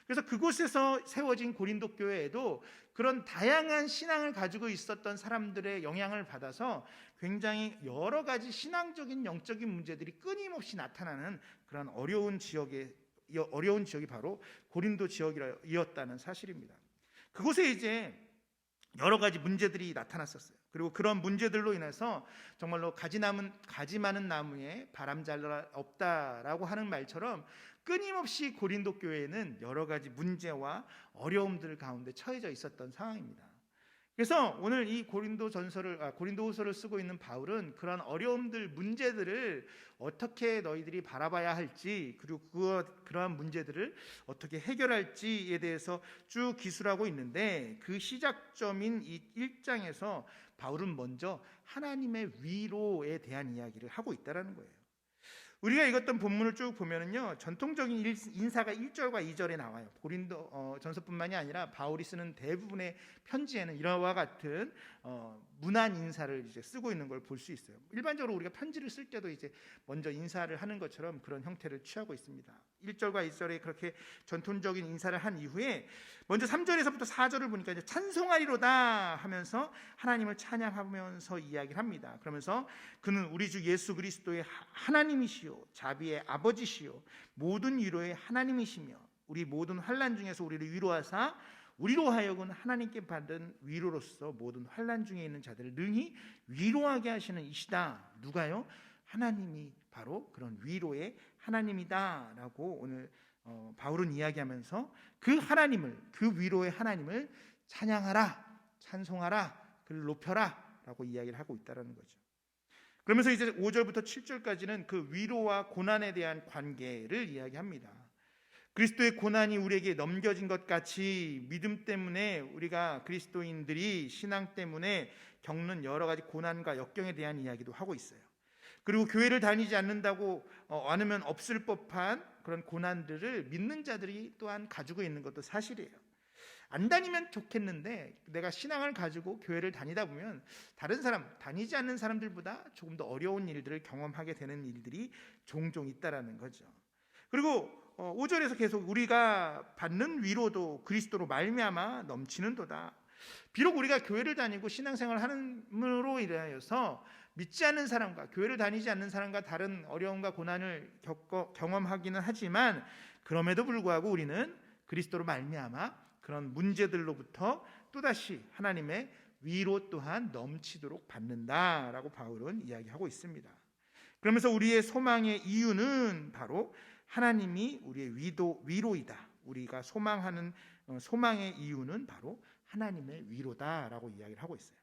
그래서 그곳에서 세워진 고린도 교회에도 그런 다양한 신앙을 가지고 있었던 사람들의 영향을 받아서 굉장히 여러 가지 신앙적인 영적인 문제들이 끊임없이 나타나는 그런 어려운 지역이 바로 고린도 지역이었다는 사실입니다. 그곳에 이제 여러 가지 문제들이 나타났었어요. 그리고 그런 문제들로 인해서 정말로 가지 많은 나무에 바람 잘 없다라고 하는 말처럼 끊임없이 고린도 교회에는 여러 가지 문제와 어려움들 가운데 처해져 있었던 상황입니다. 그래서 오늘 이 고린도후서를 쓰고 있는 바울은 그런 어려움들, 문제들을 어떻게 너희들이 바라봐야 할지, 그리고 그러한 문제들을 어떻게 해결할지에 대해서 쭉 기술하고 있는데, 그 시작점인 이 1장에서 바울은 먼저 하나님의 위로에 대한 이야기를 하고 있다는 거예요. 우리가 읽었던 본문을 쭉 보면은요, 전통적인 인사가 1절과 2절에 나와요. 고린도 전서뿐만이 아니라 바울이 쓰는 대부분의 편지에는 이와 같은 문안 인사를 이제 쓰고 있는 걸 볼 수 있어요. 일반적으로 우리가 편지를 쓸 때도 이제 먼저 인사를 하는 것처럼 그런 형태를 취하고 있습니다. 1절과 2절에 그렇게 전통적인 인사를 한 이후에 먼저 3절에서부터 4절을 보니까 이제 찬송하리로다 하면서 하나님을 찬양하면서 이야기를 합니다. 그러면서 그는 우리 주 예수 그리스도의 하나님이시요 자비의 아버지시요 모든 위로의 하나님이시며 우리 모든 환난 중에서 우리를 위로하사 우리로 하여금 하나님께 받은 위로로서 모든 환난 중에 있는 자들을 능히 위로하게 하시는 이시다. 누가요? 하나님이 바로 그런 위로의 하나님이다라고 오늘 바울은 이야기하면서 그 하나님을, 그 위로의 하나님을 찬양하라, 찬송하라, 그를 높여라라고 이야기를 하고 있다는 거죠. 그러면서 이제 5절부터 7절까지는 그 위로와 고난에 대한 관계를 이야기합니다. 그리스도의 고난이 우리에게 넘겨진 것 같이 믿음 때문에 우리가 그리스도인들이 신앙 때문에 겪는 여러 가지 고난과 역경에 대한 이야기도 하고 있어요. 그리고 교회를 다니지 않는다고 않으면 없을 법한 그런 고난들을 믿는 자들이 또한 가지고 있는 것도 사실이에요. 안 다니면 좋겠는데 내가 신앙을 가지고 교회를 다니다 보면 다른 사람, 다니지 않는 사람들보다 조금 더 어려운 일들을 경험하게 되는 일들이 종종 있다라는 거죠. 그리고 5절에서 계속 우리가 받는 위로도 그리스도로 말미암아 넘치는도다. 비록 우리가 교회를 다니고 신앙생활을 함으로 인하여서 믿지 않는 사람과 교회를 다니지 않는 사람과 다른 어려움과 고난을 경험하기는 하지만 그럼에도 불구하고 우리는 그리스도로 말미암아 그런 문제들로부터 또다시 하나님의 위로 또한 넘치도록 받는다라고 바울은 이야기하고 있습니다. 그러면서 우리의 소망의 이유는 바로 하나님이 우리의 위로이다. 우리가 소망하는 소망의 이유는 바로 하나님의 위로다라고 이야기를 하고 있어요.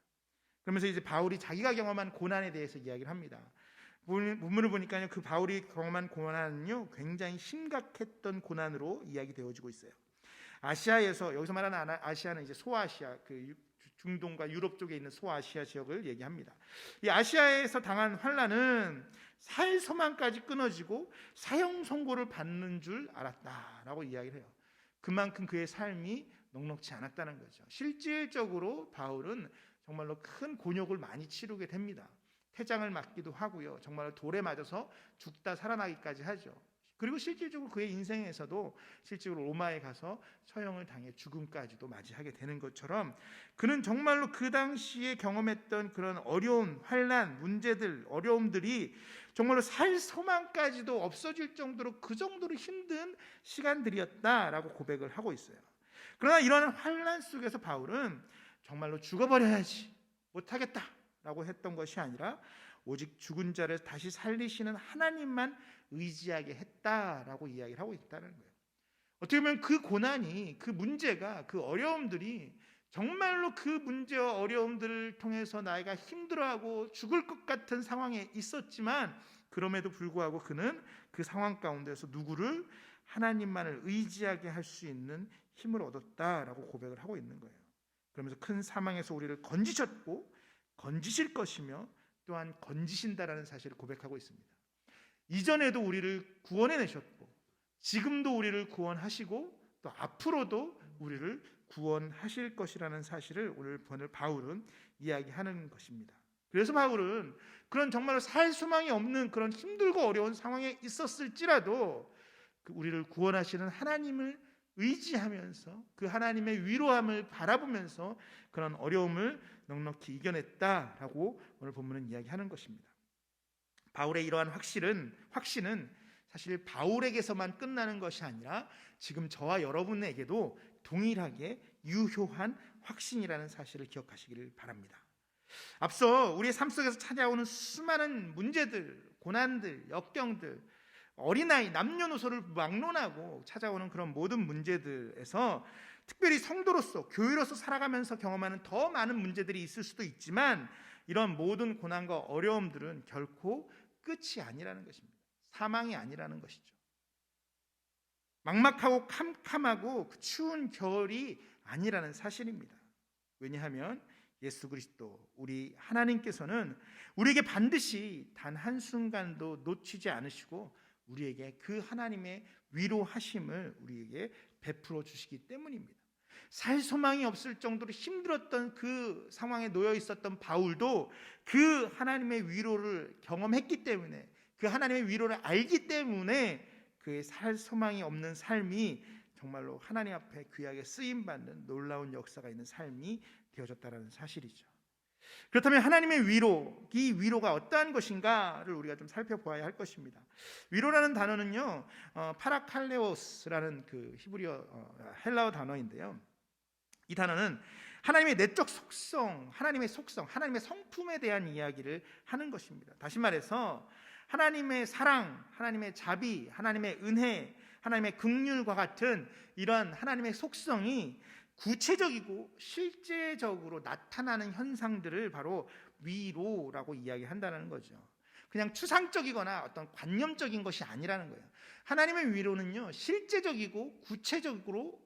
그러면서 이제 바울이 자기가 경험한 고난에 대해서 이야기를 합니다. 본문을 보니까요, 그 바울이 경험한 고난은요 굉장히 심각했던 고난으로 이야기되어지고 있어요. 아시아에서, 여기서 말하는 아시아는 이제 소아시아, 그 중동과 유럽 쪽에 있는 소아시아 지역을 얘기합니다. 이 아시아에서 당한 환난은 살 소망까지 끊어지고 사형 선고를 받는 줄 알았다라고 이야기를 해요. 그만큼 그의 삶이 넉넉지 않았다는 거죠. 실질적으로 바울은 정말로 큰 곤욕을 많이 치르게 됩니다. 태장을 맞기도 하고요, 정말 돌에 맞아서 죽다 살아나기까지 하죠. 그리고 실질적으로 그의 인생에서도 실제로 로마에 가서 처형을 당해 죽음까지도 맞이하게 되는 것처럼 그는 정말로 그 당시에 경험했던 그런 어려운 환난, 문제들, 어려움들이 정말로 살 소망까지도 없어질 정도로 그 정도로 힘든 시간들이었다라고 고백을 하고 있어요. 그러나 이러한 환난 속에서 바울은 정말로 죽어버려야지, 못하겠다라고 했던 것이 아니라 오직 죽은 자를 다시 살리시는 하나님만 의지하게 했다라고 이야기를 하고 있다는 거예요. 어떻게 보면 그 고난이, 그 문제가, 그 어려움들이 정말로 그 문제와 어려움들을 통해서 나이가 힘들어하고 죽을 것 같은 상황에 있었지만 그럼에도 불구하고 그는 그 상황 가운데서 누구를? 하나님만을 의지하게 할 수 있는 힘을 얻었다라고 고백을 하고 있는 거예요. 그러면서 큰 사망에서 우리를 건지셨고 건지실 것이며 또한 건지신다라는 사실을 고백하고 있습니다. 이전에도 우리를 구원해내셨고 지금도 우리를 구원하시고 또 앞으로도 우리를 구원하실 것이라는 사실을 오늘 바울은 이야기하는 것입니다. 그래서 바울은 그런 정말로 살 소망이 없는 그런 힘들고 어려운 상황에 있었을지라도 우리를 구원하시는 하나님을 의지하면서 그 하나님의 위로함을 바라보면서 그런 어려움을 넉넉히 이겨냈다라고 오늘 본문은 이야기하는 것입니다. 바울의 이러한 확신은 사실 바울에게서만 끝나는 것이 아니라 지금 저와 여러분에게도 동일하게 유효한 확신이라는 사실을 기억하시기를 바랍니다. 앞서 우리의 삶 속에서 찾아오는 수많은 문제들, 고난들, 역경들, 어린아이, 남녀노소를 막론하고 찾아오는 그런 모든 문제들에서 특별히 성도로서, 교회로서 살아가면서 경험하는 더 많은 문제들이 있을 수도 있지만 이런 모든 고난과 어려움들은 결코 끝이 아니라는 것입니다. 사망이 아니라는 것이죠. 막막하고 캄캄하고 그 추운 겨울이 아니라는 사실입니다. 왜냐하면 예수 그리스도, 우리 하나님께서는 우리에게 반드시 단 한순간도 놓치지 않으시고 우리에게 그 하나님의 위로하심을 우리에게 베풀어 주시기 때문입니다. 살 소망이 없을 정도로 힘들었던 그 상황에 놓여 있었던 바울도 그 하나님의 위로를 경험했기 때문에, 그 하나님의 위로를 알기 때문에 그의 살 소망이 없는 삶이 정말로 하나님 앞에 귀하게 쓰임받는 놀라운 역사가 있는 삶이 되어졌다는 사실이죠. 그렇다면 하나님의 위로, 이 위로가 어떠한 것인가를 우리가 좀 살펴보아야 할 것입니다. 위로라는 단어는요, 파라칼레오스라는 그 히브리어 헬라어 단어인데요, 이 단어는 하나님의 내적 속성, 하나님의 성품에 대한 이야기를 하는 것입니다. 다시 말해서 하나님의 사랑, 하나님의 자비, 하나님의 은혜, 하나님의 긍휼과 같은 이런 하나님의 속성이 구체적이고 실제적으로 나타나는 현상들을 바로 위로라고 이야기한다는 거죠. 그냥 추상적이거나 어떤 관념적인 것이 아니라는 거예요. 하나님의 위로는요, 실제적이고 구체적으로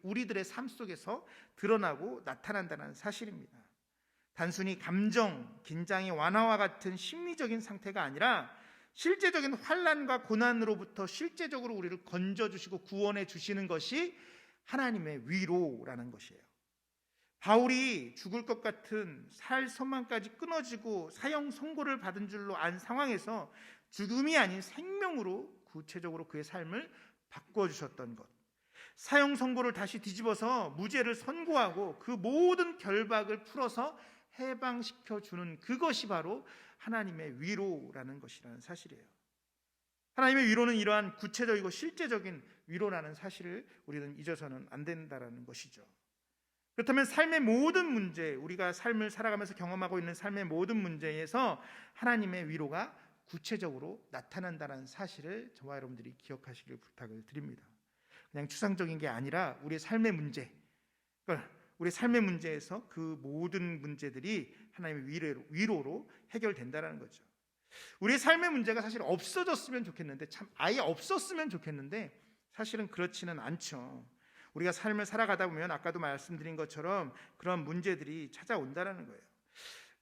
우리들의 삶 속에서 드러나고 나타난다는 사실입니다. 단순히 감정, 긴장의 완화와 같은 심리적인 상태가 아니라 실제적인 환난과 고난으로부터 실제적으로 우리를 건져주시고 구원해 주시는 것이 하나님의 위로라는 것이에요. 바울이 죽을 것 같은 살 소망까지 끊어지고 사형 선고를 받은 줄로 안 상황에서 죽음이 아닌 생명으로 구체적으로 그의 삶을 바꿔주셨던 것, 사형 선고를 다시 뒤집어서 무죄를 선고하고 그 모든 결박을 풀어서 해방시켜주는 그것이 바로 하나님의 위로라는 것이라는 사실이에요. 하나님의 위로는 이러한 구체적이고 실제적인 위로라는 사실을 우리는 잊어서는 안 된다라는 것이죠. 그렇다면 삶의 모든 문제, 우리가 삶을 살아가면서 경험하고 있는 삶의 모든 문제에서 하나님의 위로가 구체적으로 나타난다는 사실을 저와 여러분들이 기억하시길 부탁을 드립니다. 그냥 추상적인 게 아니라 우리의 삶의 문제, 그러니까 우리 삶의 문제에서 그 모든 문제들이 하나님의 위로로 해결된다는 거죠. 우리의 삶의 문제가 사실 없어졌으면 좋겠는데, 참 아예 없었으면 좋겠는데 사실은 그렇지는 않죠. 우리가 삶을 살아가다 보면 아까도 말씀드린 것처럼 그런 문제들이 찾아온다는 거예요.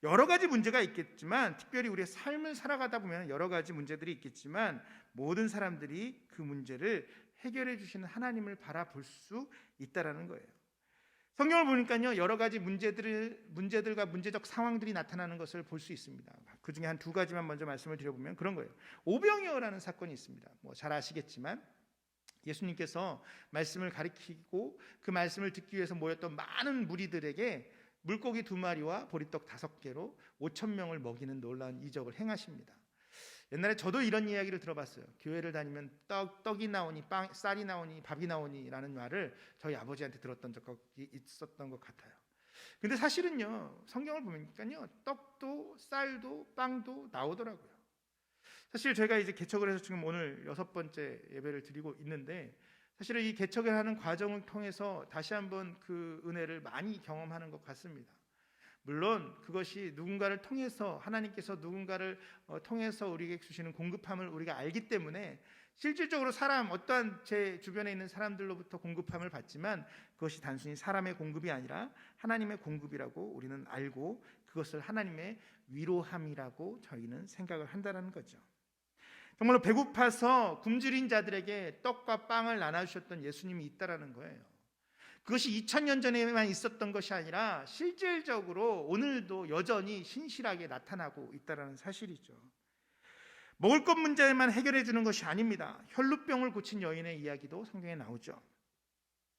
여러 가지 문제가 있겠지만, 특별히 우리의 삶을 살아가다 보면 여러 가지 문제들이 있겠지만, 모든 사람들이 그 문제를 해결해 주시는 하나님을 바라볼 수 있다라는 거예요. 성경을 보니까요, 여러 가지 문제들과 문제적 상황들이 나타나는 것을 볼 수 있습니다. 그 중에 한 두 가지만 먼저 말씀을 드려보면 그런 거예요. 오병이어라는 사건이 있습니다. 잘 아시겠지만 예수님께서 말씀을 가리키고 그 말씀을 듣기 위해서 모였던 많은 무리들에게 물고기 2마리와 보리떡 5개로 5,000명을 먹이는 놀라운 이적을 행하십니다. 옛날에 저도 이런 이야기를 들어봤어요. 교회를 다니면 떡이 나오니 쌀이 나오니 밥이 나오니라는 말을 저희 아버지한테 들었던 적이 있었던 것 같아요. 근데 사실은요, 성경을 보니까요, 떡도 쌀도 빵도 나오더라고요. 사실 제가 이제 개척을 해서 지금 오늘 6번째 예배를 드리고 있는데, 사실은 이 개척을 하는 과정을 통해서 다시 한번 그 은혜를 많이 경험하는 것 같습니다. 물론 그것이 누군가를 통해서, 하나님께서 누군가를 통해서 우리에게 주시는 공급함을 우리가 알기 때문에 실질적으로 어떠한 제 주변에 있는 사람들로부터 공급함을 받지만, 그것이 단순히 사람의 공급이 아니라 하나님의 공급이라고 우리는 알고, 그것을 하나님의 위로함이라고 저희는 생각을 한다는 거죠. 정말로 배고파서 굶주린 자들에게 떡과 빵을 나눠주셨던 예수님이 있다라는 거예요. 그것이 2000년 전에만 있었던 것이 아니라 실질적으로 오늘도 여전히 신실하게 나타나고 있다는 사실이죠. 먹을 것 문제만 해결해 주는 것이 아닙니다. 혈루병을 고친 여인의 이야기도 성경에 나오죠.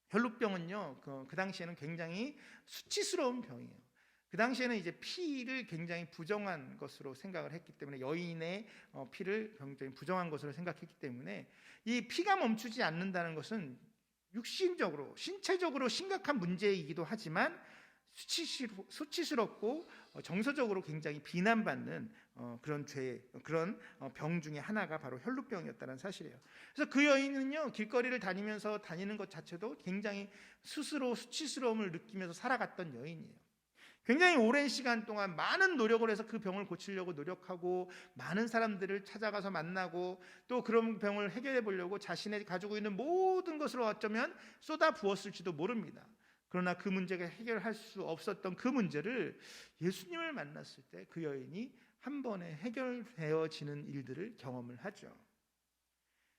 혈루병은요, 그 당시에는 굉장히 수치스러운 병이에요. 그 당시에는 이제 피를 굉장히 부정한 것으로 생각을 했기 때문에, 여인의 피를 굉장히 부정한 것으로 생각했기 때문에 이 피가 멈추지 않는다는 것은 육신적으로, 신체적으로 심각한 문제이기도 하지만 수치스럽고 정서적으로 굉장히 비난받는 그런 병 중에 하나가 바로 혈루병이었다는 사실이에요. 그래서 그 여인은요, 길거리를 다니는 것 자체도 굉장히 스스로 수치스러움을 느끼면서 살아갔던 여인이에요. 굉장히 오랜 시간 동안 많은 노력을 해서 그 병을 고치려고 노력하고, 많은 사람들을 찾아가서 만나고, 또 그런 병을 해결해 보려고 자신이 가지고 있는 모든 것을 어쩌면 쏟아 부었을지도 모릅니다. 그러나 그 문제가 해결할 수 없었던 그 문제를 예수님을 만났을 때 그 여인이 한 번에 해결되어지는 일들을 경험을 하죠.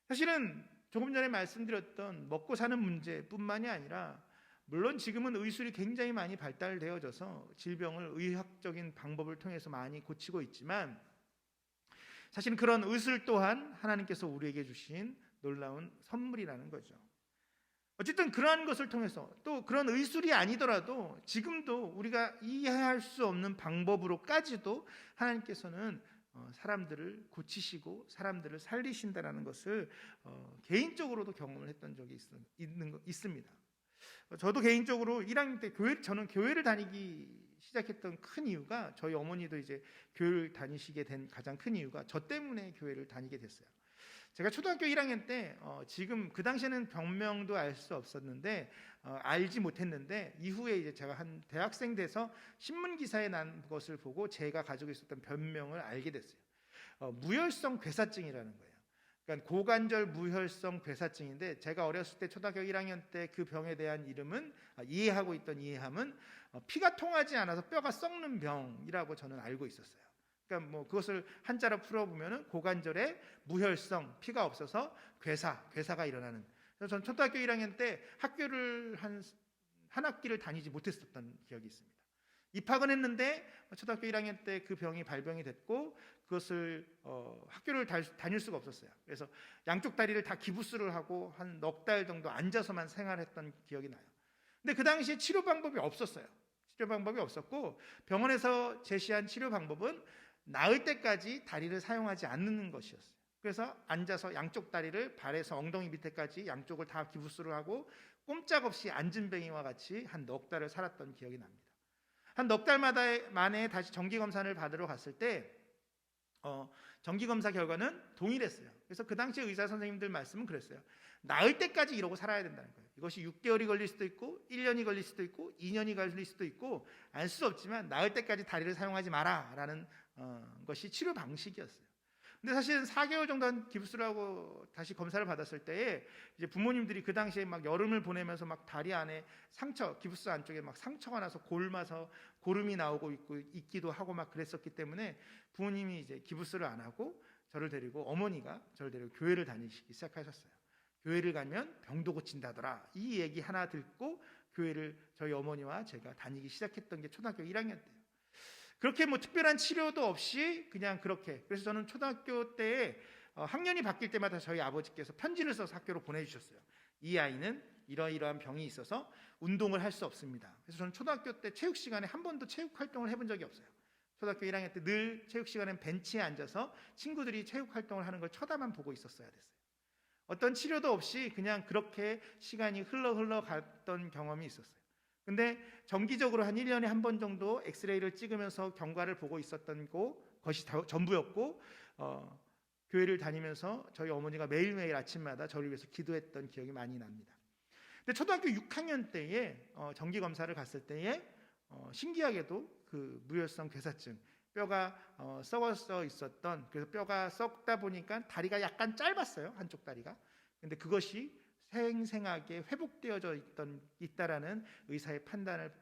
사실은 조금 전에 말씀드렸던 먹고 사는 문제뿐만이 아니라, 물론 지금은 의술이 굉장히 많이 발달되어져서 질병을 의학적인 방법을 통해서 많이 고치고 있지만, 사실은 그런 의술 또한 하나님께서 우리에게 주신 놀라운 선물이라는 거죠. 어쨌든 그러한 것을 통해서, 또 그런 의술이 아니더라도 지금도 우리가 이해할 수 없는 방법으로까지도 하나님께서는 사람들을 고치시고 사람들을 살리신다는 것을 개인적으로도 경험을 했던 적이 있습니다. 저도 개인적으로 1학년 때 저는 교회를 다니기 시작했던 큰 이유가, 저희 어머니도 이제 교회를 다니시게 된 가장 큰 이유가 저 때문에 교회를 다니게 됐어요. 제가 초등학교 1학년 때 지금 그 당시에는 병명도 알 수 없었는데, 알지 못했는데, 이후에 이제 제가 한 대학생 돼서 신문 기사에 난 것을 보고 제가 가지고 있었던 병명을 알게 됐어요. 무혈성 괴사증이라는 거예요. 그러니까 고관절 무혈성 괴사증인데, 제가 어렸을 때 초등학교 1학년 때 그 병에 대한 이해하고 있던 이해함은 피가 통하지 않아서 뼈가 썩는 병이라고 저는 알고 있었어요. 그러니까 그것을 한자로 풀어보면은 고관절에 무혈성, 피가 없어서 괴사가 일어나는. 그래서 저는 초등학교 1학년 때 학교를 한 학기를 다니지 못했었던 기억이 있습니다. 입학은 했는데 초등학교 1학년 때 그 병이 발병이 됐고, 그것을 학교를 다닐 수가 없었어요. 그래서 양쪽 다리를 다 기부스를 하고 한 넉 달 정도 앉아서만 생활했던 기억이 나요. 근데 그 당시에 치료 방법이 없었어요. 치료 방법이 없었고, 병원에서 제시한 치료 방법은 나을 때까지 다리를 사용하지 않는 것이었어요. 그래서 앉아서 양쪽 다리를 발에서 엉덩이 밑에까지 양쪽을 다 기부스를 하고 꼼짝없이 앉은뱅이와 같이 한 넉 달을 살았던 기억이 납니다. 한 넉 달 만에 다시 정기검사를 받으러 갔을 때 정기검사 결과는 동일했어요. 그래서 그 당시 의사 선생님들 말씀은 그랬어요. 나을 때까지 이러고 살아야 된다는 거예요. 이것이 6개월이 걸릴 수도 있고 1년이 걸릴 수도 있고 2년이 걸릴 수도 있고 알 수 없지만 나을 때까지 다리를 사용하지 마라라는 것이 치료 방식이었어요. 근데 사실은 4개월 정도 한 기부스를 하고 다시 검사를 받았을 때에 이제 부모님들이 그 당시에 막 여름을 보내면서 막 다리 안에 상처, 기부스 안쪽에 막 상처가 나서 골마서 고름이 나오고 있기도 하고 막 그랬었기 때문에 부모님이 이제 기부스를 안 하고 저를 데리고 어머니가 저를 데리고 교회를 다니시기 시작하셨어요. 교회를 가면 병도 고친다더라. 이 얘기 하나 듣고 교회를 저희 어머니와 제가 다니기 시작했던 게 초등학교 1학년 때예요. 그렇게 뭐 특별한 치료도 없이 그냥 그렇게. 그래서 저는 초등학교 때에 학년이 바뀔 때마다 저희 아버지께서 편지를 써서 학교로 보내주셨어요. 이 아이는 이러이러한 병이 있어서 운동을 할 수 없습니다. 그래서 저는 초등학교 때 체육 시간에 한 번도 체육 활동을 해본 적이 없어요. 초등학교 1학년 때 늘 체육 시간엔 벤치에 앉아서 친구들이 체육 활동을 하는 걸 쳐다만 보고 있었어야 됐어요. 어떤 치료도 없이 그냥 그렇게 시간이 흘러 갔던 경험이 있었어요. 근데 정기적으로 한 1년에 한 번 정도 엑스레이를 찍으면서 경과를 보고 있었던 것이 전부였고 교회를 다니면서 저희 어머니가 매일매일 아침마다 저를 위해서 기도했던 기억이 많이 납니다. 근데 초등학교 6학년 때에 정기검사를 갔을 때에 신기하게도 그 무혈성 괴사증, 뼈가 썩어서 있었던, 그래서 뼈가 썩다 보니까 다리가 약간 짧았어요, 한쪽 다리가. 근데 그것이 생생하게 회복되어져 있다라는 의사의 판단을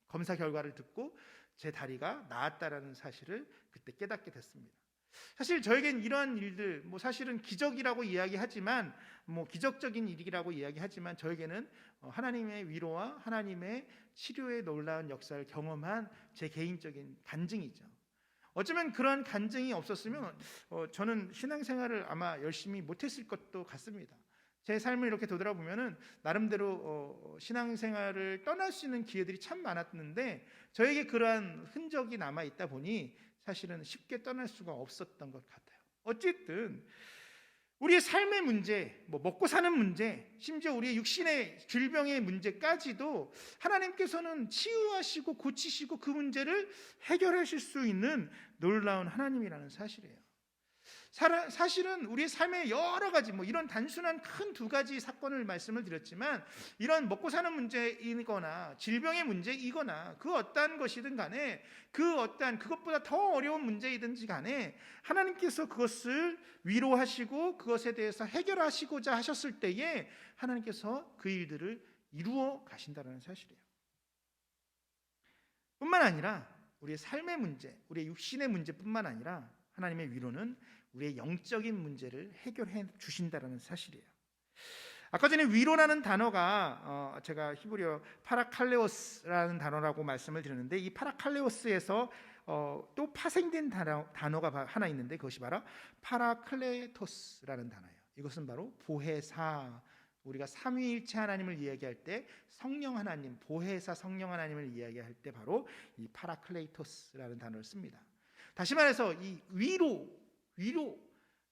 검사 결과를 듣고 제 다리가 나았다라는 사실을 그때 깨닫게 됐습니다. 사실 저에겐 이러한 일들 뭐 사실은 기적이라고 이야기하지만 뭐 기적적인 일이라고 이야기하지만 저에게는 하나님의 위로와 하나님의 치료의 놀라운 역사를 경험한 제 개인적인 간증이죠. 어쩌면 그런 간증이 없었으면 저는 신앙생활을 아마 열심히 못했을 것도 같습니다. 제 삶을 이렇게 되돌아보면은 나름대로 신앙생활을 떠날 수 있는 기회들이 참 많았는데 저에게 그러한 흔적이 남아 있다 보니 사실은 쉽게 떠날 수가 없었던 것 같아요. 어쨌든 우리의 삶의 문제, 뭐 먹고 사는 문제, 심지어 우리의 육신의 질병의 문제까지도 하나님께서는 치유하시고 고치시고 그 문제를 해결하실 수 있는 놀라운 하나님이라는 사실이에요. 사실은 우리의 삶의 여러 가지 뭐 이런 단순한 큰 두 가지 사건을 말씀을 드렸지만 이런 먹고 사는 문제이거나 질병의 문제이거나 그 어떠한 것이든 간에 그 어떠한 그것보다 더 어려운 문제이든지 간에 하나님께서 그것을 위로하시고 그것에 대해서 해결하시고자 하셨을 때에 하나님께서 그 일들을 이루어 가신다는 사실이에요. 뿐만 아니라 우리의 삶의 문제, 우리의 육신의 문제뿐만 아니라 하나님의 위로는 우리의 영적인 문제를 해결해 주신다는 사실이에요. 아까 전에 위로라는 단어가 제가 히브리어 파라칼레오스라는 단어라고 말씀을 드렸는데 이 파라칼레오스에서 또 파생된 단어가 하나 있는데 그것이 바로 파라클레토스라는 단어예요. 이것은 바로 보혜사, 우리가 삼위일체 하나님을 이야기할 때 성령 하나님, 보혜사 성령 하나님을 이야기할 때 바로 이 파라클레이토스라는 단어를 씁니다. 다시 말해서 이 위로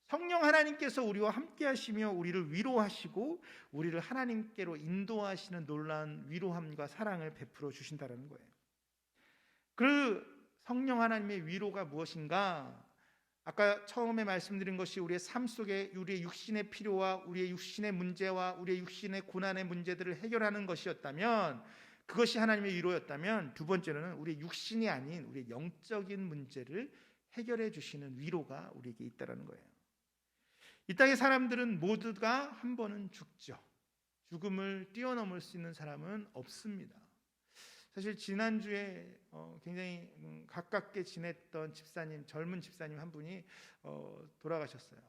성령 하나님께서 우리와 함께 하시며 우리를 위로하시고 우리를 하나님께로 인도하시는 놀라운 위로함과 사랑을 베풀어 주신다는 거예요. 그 성령 하나님의 위로가 무엇인가? 아까 처음에 말씀드린 것이 우리의 삶 속에 우리의 육신의 필요와 우리의 육신의 문제와 우리의 육신의 고난의 문제들을 해결하는 것이었다면, 그것이 하나님의 위로였다면, 두 번째로는 우리의 육신이 아닌 우리의 영적인 문제를 해결해 주시는 위로가 우리에게 있다는 거예요. 이 땅의 사람들은 모두가 한 번은 죽죠. 죽음을 뛰어넘을 수 있는 사람은 없습니다. 사실 지난주에 굉장히 가깝게 지냈던 집사님, 젊은 집사님 한 분이 돌아가셨어요.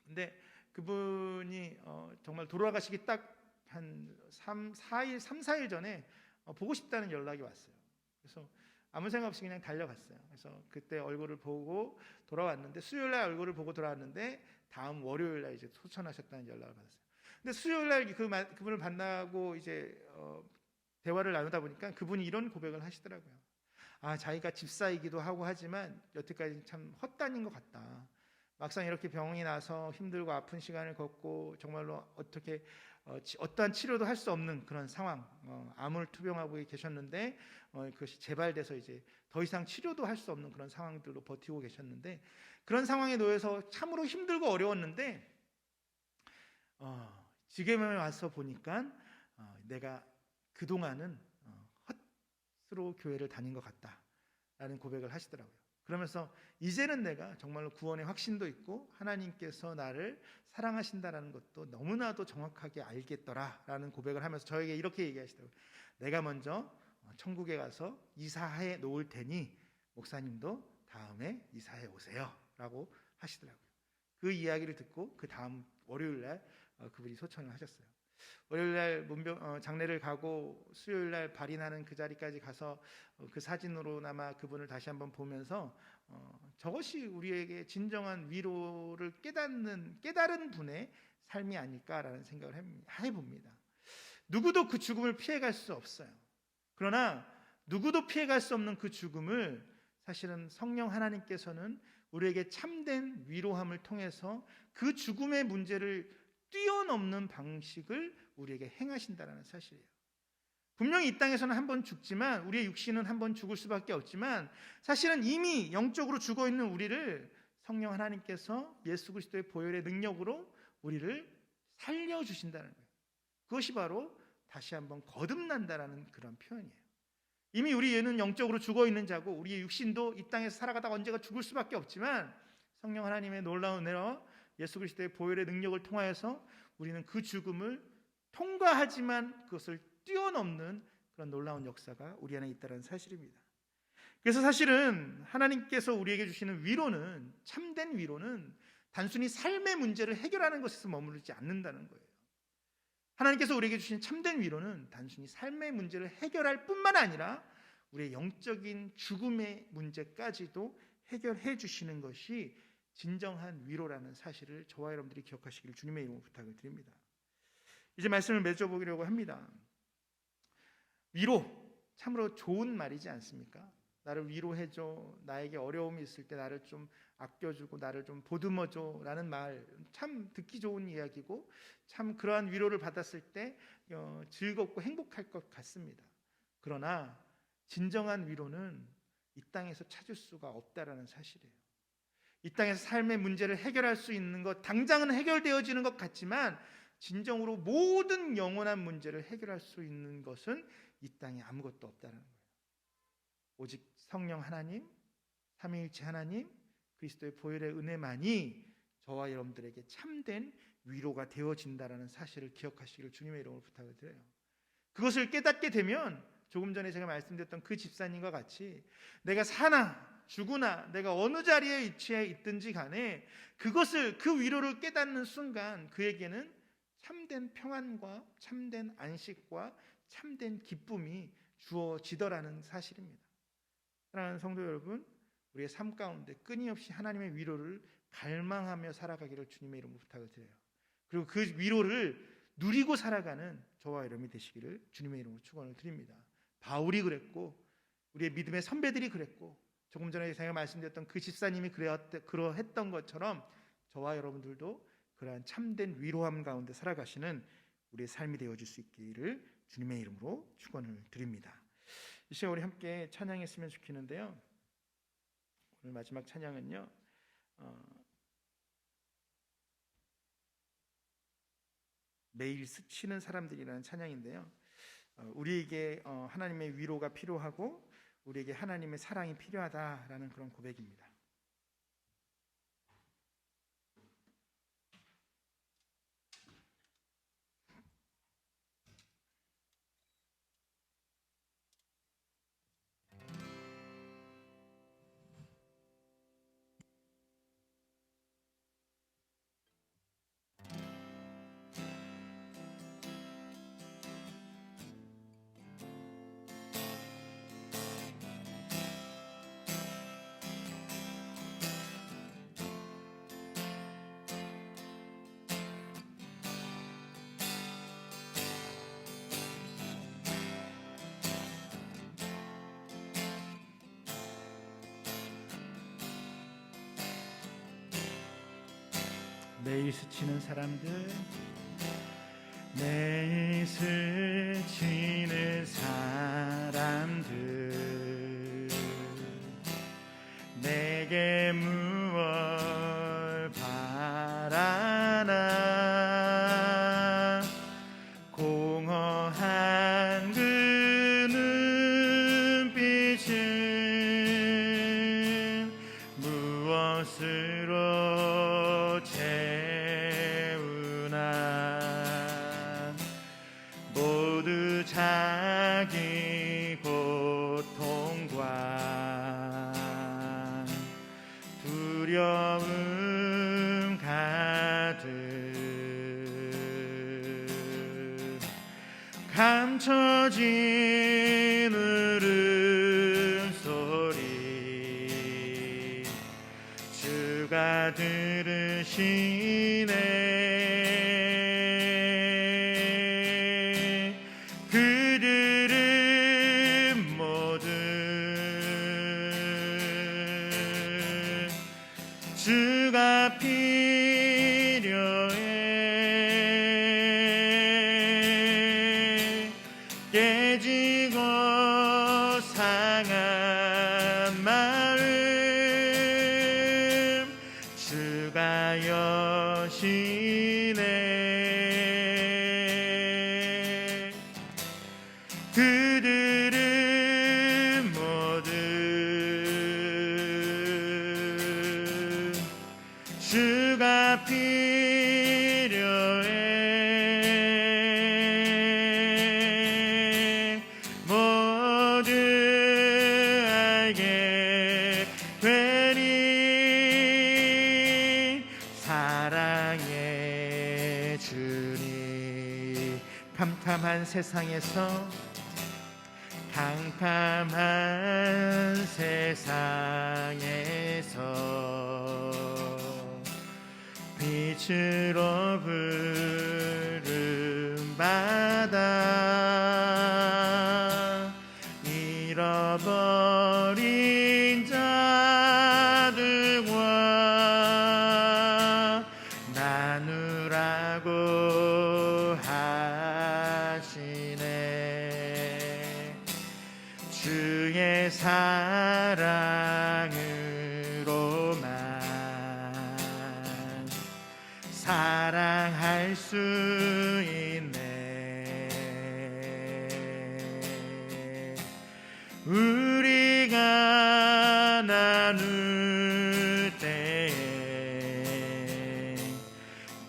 근데 그분이 정말 돌아가시기 딱 한 3-4일 전에 보고 싶다는 연락이 왔어요. 그래서 아무 생각 없이 그냥 달려갔어요. 그래서 그때 얼굴을 보고 돌아왔는데, 수요일 날 얼굴을 보고 돌아왔는데 다음 월요일 날 이제 소천하셨다는 연락을 받았어요. 근데 수요일 날 그분을 만나고 이제 대화를 나누다 보니까 그분이 이런 고백을 하시더라고요. 자기가 집사이기도 하고 하지만 여태까지 참 헛다닌 것 같다. 막상 이렇게 병이 나서 힘들고 아픈 시간을 겪고 정말로 어떠한 치료도 할 수 없는 그런 상황, 암을 투병하고 계셨는데 그것이 재발돼서 이제 더 이상 치료도 할 수 없는 그런 상황들로 버티고 계셨는데, 그런 상황에 놓여서 참으로 힘들고 어려웠는데 지금에 와서 보니까 내가 그동안은 헛으로 교회를 다닌 것 같다라는 고백을 하시더라고요. 그러면서 이제는 내가 정말로 구원의 확신도 있고 하나님께서 나를 사랑하신다라는 것도 너무나도 정확하게 알겠더라라는 고백을 하면서 저에게 이렇게 얘기하시더라고요. 내가 먼저 천국에 가서 이사해 놓을 테니 목사님도 다음에 이사해 오세요 라고 하시더라고요. 그 이야기를 듣고 그 다음 월요일날 그분이 소천을 하셨어요. 월요일날 장례를 가고 수요일날 발인하는 그 자리까지 가서 그 사진으로나마 그분을 다시 한번 보면서 저것이 우리에게 진정한 위로를 깨달은 분의 삶이 아닐까라는 생각을 해봅니다. 누구도 그 죽음을 피해갈 수 없어요. 그러나 누구도 피해갈 수 없는 그 죽음을 사실은 성령 하나님께서는 우리에게 참된 위로함을 통해서 그 죽음의 문제를 뛰어넘는 방식을 우리에게 행하신다는 사실이에요. 분명히 이 땅에서는 한 번 죽지만, 우리의 육신은 한 번 죽을 수밖에 없지만 사실은 이미 영적으로 죽어있는 우리를 성령 하나님께서 예수 그리스도의 보혈의 능력으로 우리를 살려주신다는 거예요. 그것이 바로 다시 한번 거듭난다라는 그런 표현이에요. 이미 우리는 영적으로 죽어있는 자고 우리의 육신도 이 땅에서 살아가다가 언제가 죽을 수밖에 없지만 성령 하나님의 놀라운 은혜와 예수 그리스도의 보혈의 능력을 통하여서 우리는 그 죽음을 통과하지만 그것을 뛰어넘는 그런 놀라운 역사가 우리 안에 있다는 사실입니다. 그래서 사실은 하나님께서 우리에게 주시는 위로는, 참된 위로는 단순히 삶의 문제를 해결하는 것에서 머무르지 않는다는 거예요. 하나님께서 우리에게 주신 참된 위로는 단순히 삶의 문제를 해결할 뿐만 아니라 우리의 영적인 죽음의 문제까지도 해결해 주시는 것이 진정한 위로라는 사실을 저와 여러분들이 기억하시기를 주님의 이름으로 부탁을 드립니다. 이제 말씀을 맺어보려고 합니다. 위로, 참으로 좋은 말이지 않습니까? 나를 위로해줘, 나에게 어려움이 있을 때 나를 좀 아껴주고 나를 좀 보듬어줘 라는 말, 참 듣기 좋은 이야기고 참 그러한 위로를 받았을 때 즐겁고 행복할 것 같습니다. 그러나 진정한 위로는 이 땅에서 찾을 수가 없다라는 사실이에요. 이 땅에서 삶의 문제를 해결할 수 있는 것, 당장은 해결되어지는 것 같지만 진정으로 모든 영원한 문제를 해결할 수 있는 것은 이 땅에 아무것도 없다는 거예요. 오직 성령 하나님, 삼위일체 하나님, 그리스도의 보혈의 은혜만이 저와 여러분들에게 참된 위로가 되어진다는 사실을 기억하시기를 주님의 이름으로 부탁을 드려요. 그것을 깨닫게 되면 조금 전에 제가 말씀드렸던 그 집사님과 같이 내가 사나 죽으나 내가 어느 자리에 위치해 있든지 간에 그 위로를 깨닫는 순간 그에게는 참된 평안과 참된 안식과 참된 기쁨이 주어지더라는 사실입니다. 사랑하는 성도 여러분, 우리의 삶 가운데 끊임없이 하나님의 위로를 갈망하며 살아가기를 주님의 이름으로 부탁을 드려요. 그리고 그 위로를 누리고 살아가는 저와 여러분이 되시기를 주님의 이름으로 축원을 드립니다. 바울이 그랬고 우리의 믿음의 선배들이 그랬고 조금 전에 제가 말씀드렸던 그 집사님이 그러했던 것처럼 저와 여러분들도 그러한 참된 위로함 가운데 살아가시는 우리의 삶이 되어질 수 있기를 주님의 이름으로 축원을 드립니다. 이 시간 우리 함께 찬양했으면 좋겠는데요. 오늘 마지막 찬양은요, 매일 스치는 사람들이라는 찬양인데요. 우리에게 하나님의 위로가 필요하고 우리에게 하나님의 사랑이 필요하다라는 그런 고백입니다. 매일 스치는 사람들, 매일 스치는 사람들, 내게 무얼 바라나. 공허한 그 눈빛은 무엇으로 채우나. 모두 자기 고통과 두려움 가득 감춰진 울음소리 주가 들으시네. 그들은 모두 주가 필요해. 깨지고 상한 마음 주가 여시네. 그들은 모두 주가 필요해. 모두 알게 되리. 사랑의 주님. 캄캄한 세상에서, 캄캄한 세상에서 빛으로 부름받아 잃어버린 자들과 나누라고 하시네. 주의 사랑으로만 사랑할 수 있네. 우리가 나눌 때에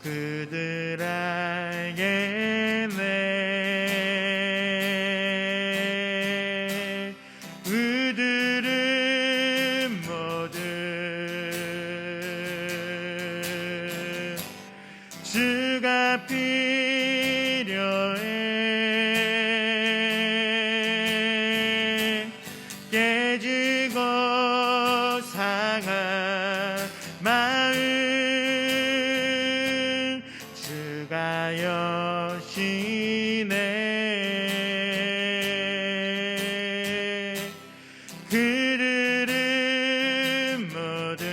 그들 알겠네. 그들은 모두 주가 필요해. 깨지고 상한 마음 주가 여시네. 그들은 모두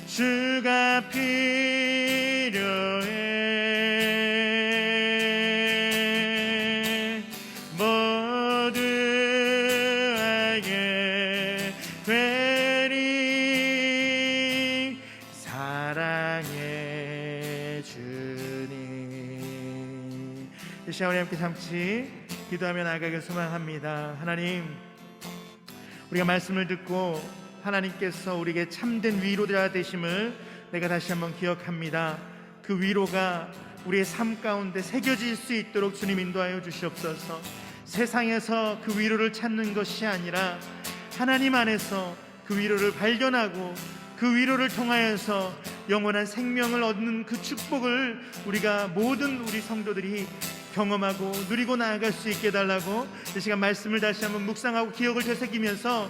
주가 필요해. 모두 알게 되리. 사랑의 주님. 이 시간 우리 함께 잠시 기도하며 나아가길 소망합니다. 하나님, 우리가 말씀을 듣고 하나님께서 우리에게 참된 위로자 되심을 내가 다시 한번 기억합니다. 그 위로가 우리의 삶 가운데 새겨질 수 있도록 주님 인도하여 주시옵소서. 세상에서 그 위로를 찾는 것이 아니라 하나님 안에서 그 위로를 발견하고 그 위로를 통하여서 영원한 생명을 얻는 그 축복을 우리가 모든 우리 성도들이 경험하고 누리고 나아갈 수 있게 해달라고 이 시간 말씀을 다시 한번 묵상하고 기억을 되새기면서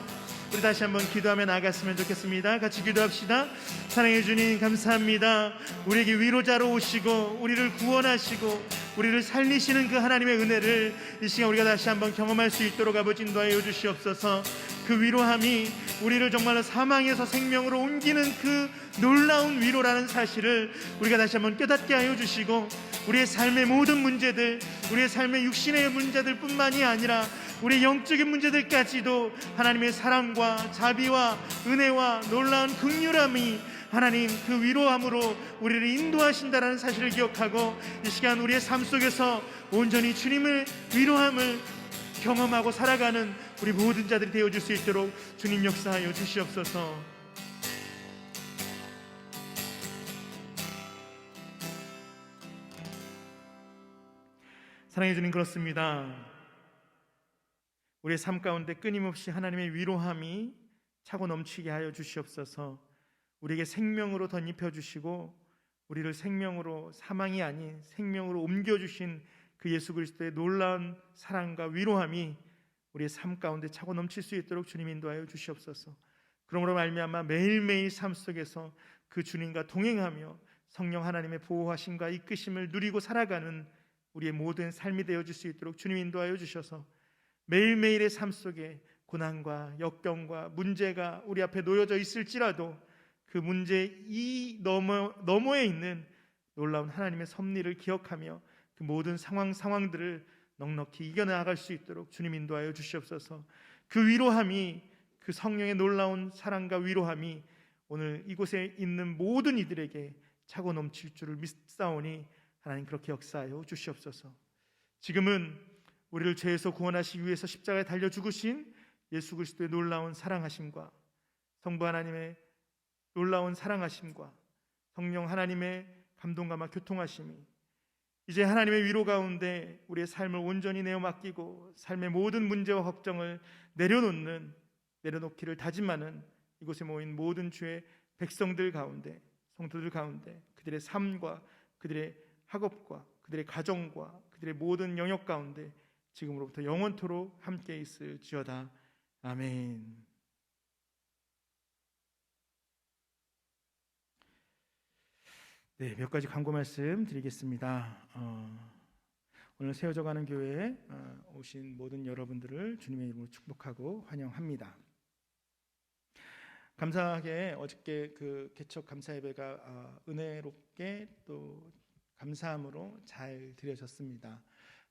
우리 다시 한번 기도하며 나아갔으면 좋겠습니다. 같이 기도합시다. 사랑해 주님 감사합니다. 우리에게 위로자로 오시고 우리를 구원하시고 우리를 살리시는 그 하나님의 은혜를 이 시간 우리가 다시 한번 경험할 수 있도록 아버지 인도하여 주시옵소서. 그 위로함이 우리를 정말로 사망에서 생명으로 옮기는 그 놀라운 위로라는 사실을 우리가 다시 한번 깨닫게 하여 주시고, 우리의 삶의 모든 문제들, 우리의 삶의 육신의 문제들 뿐만이 아니라 우리의 영적인 문제들까지도 하나님의 사랑과 자비와 은혜와 놀라운 긍휼함이 하나님 그 위로함으로 우리를 인도하신다는 사실을 기억하고, 이 시간 우리의 삶 속에서 온전히 주님의 위로함을 경험하고 살아가는 우리 모든 자들이 되어줄 수 있도록 주님 역사하여 주시옵소서. 사랑해 주님, 그렇습니다. 우리의 삶 가운데 끊임없이 하나님의 위로함이 차고 넘치게 하여 주시옵소서. 우리에게 생명으로 덧입혀 주시고 우리를 생명으로, 사망이 아닌 생명으로 옮겨주신 그 예수 그리스도의 놀라운 사랑과 위로함이 우리의 삶 가운데 차고 넘칠 수 있도록 주님 인도하여 주시옵소서. 그러므로 말미암아 매일매일 삶 속에서 그 주님과 동행하며 성령 하나님의 보호하심과 이끄심을 누리고 살아가는 우리의 모든 삶이 되어줄 수 있도록 주님 인도하여 주셔서, 매일매일의 삶 속에 고난과 역경과 문제가 우리 앞에 놓여져 있을지라도 그 문제 이 너머에 있는 놀라운 하나님의 섭리를 기억하며 그 모든 상황들을 넉넉히 이겨나갈 수 있도록 주님 인도하여 주시옵소서. 그 위로함이, 그 성령의 놀라운 사랑과 위로함이 오늘 이곳에 있는 모든 이들에게 차고 넘칠 줄을 믿사오니 하나님 그렇게 역사하여 주시옵소서. 지금은 우리를 죄에서 구원하시기 위해서 십자가에 달려 죽으신 예수 그리스도의 놀라운 사랑하심과 성부 하나님의 놀라운 사랑하심과 성령 하나님의 감동감과 교통하심이 이제 하나님의 위로 가운데 우리의 삶을 온전히 내어 맡기고 삶의 모든 문제와 걱정을 내려놓기를 다짐하는 이곳에 모인 모든 주의 백성들 가운데, 성도들 가운데, 그들의 삶과 그들의 학업과 그들의 가정과 그들의 모든 영역 가운데 지금으로부터 영원토록 함께 있을지어다. 아멘. 네, 몇 가지 광고 말씀 드리겠습니다. 오늘 세워져가는 교회에 오신 모든 여러분들을 주님의 이름으로 축복하고 환영합니다. 감사하게 어저께 그 개척 감사 예배가 은혜롭게 또 감사함으로 잘 드려졌습니다.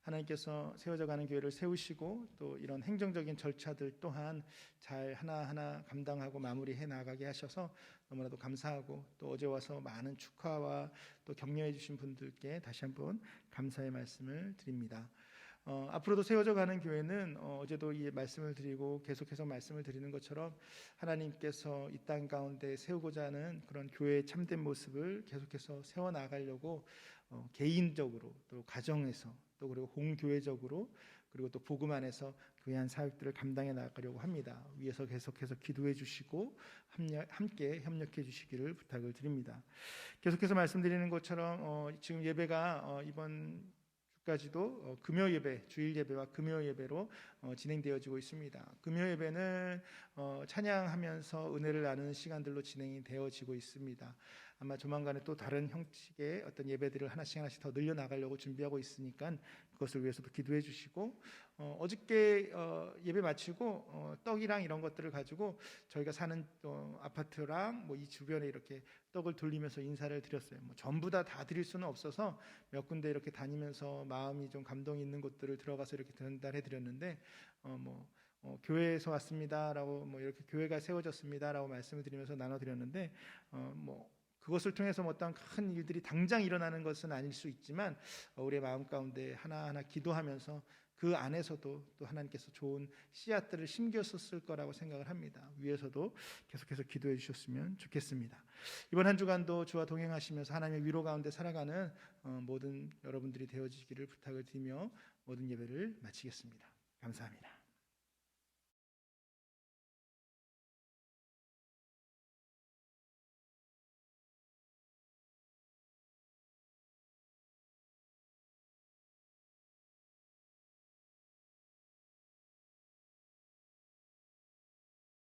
하나님께서 세워져가는 교회를 세우시고 또 이런 행정적인 절차들 또한 잘 하나하나 감당하고 마무리해 나가게 하셔서 너무나도 감사하고, 또 어제 와서 많은 축하와 또 격려해 주신 분들께 다시 한번 감사의 말씀을 드립니다. 앞으로도 세워져 가는 교회는 어제도 이 말씀을 드리고 계속해서 말씀을 드리는 것처럼 하나님께서 이 땅 가운데 세우고자 하는 그런 교회의 참된 모습을 계속해서 세워나가려고 개인적으로 또 가정에서 또 그리고 공교회적으로 그리고 또 복음 안에서 교회한 사역들을 감당해 나가려고 합니다. 위에서 계속해서 기도해 주시고 함께 협력해 주시기를 부탁을 드립니다. 계속해서 말씀드리는 것처럼 지금 예배가 이번 주까지도 금요 예배, 주일 예배와 금요 예배로 진행되어지고 있습니다. 금요 예배는 찬양하면서 은혜를 나누는 시간들로 진행이 되어지고 있습니다. 아마 조만간에 또 다른 형식의 어떤 예배들을 하나씩 더 늘려나가려고 준비하고 있으니까 그것을 위해서도 기도해 주시고, 어저께 예배 마치고 떡이랑 이런 것들을 가지고 저희가 사는 아파트랑 뭐 이 주변에 이렇게 떡을 돌리면서 인사를 드렸어요. 뭐 전부 다 드릴 수는 없어서 몇 군데 이렇게 다니면서 마음이 좀 감동이 있는 곳들을 들어가서 이렇게 전달해 드렸는데, 교회에서 왔습니다라고 뭐 이렇게 교회가 세워졌습니다라고 말씀을 드리면서 나눠드렸는데, 그것을 통해서 어떤 큰 일들이 당장 일어나는 것은 아닐 수 있지만 우리의 마음 가운데 하나하나 기도하면서 그 안에서도 또 하나님께서 좋은 씨앗들을 심겼었을 거라고 생각을 합니다. 위에서도 계속해서 기도해 주셨으면 좋겠습니다. 이번 한 주간도 주와 동행하시면서 하나님의 위로 가운데 살아가는 모든 여러분들이 되어지기를 부탁을 드리며 모든 예배를 마치겠습니다. 감사합니다.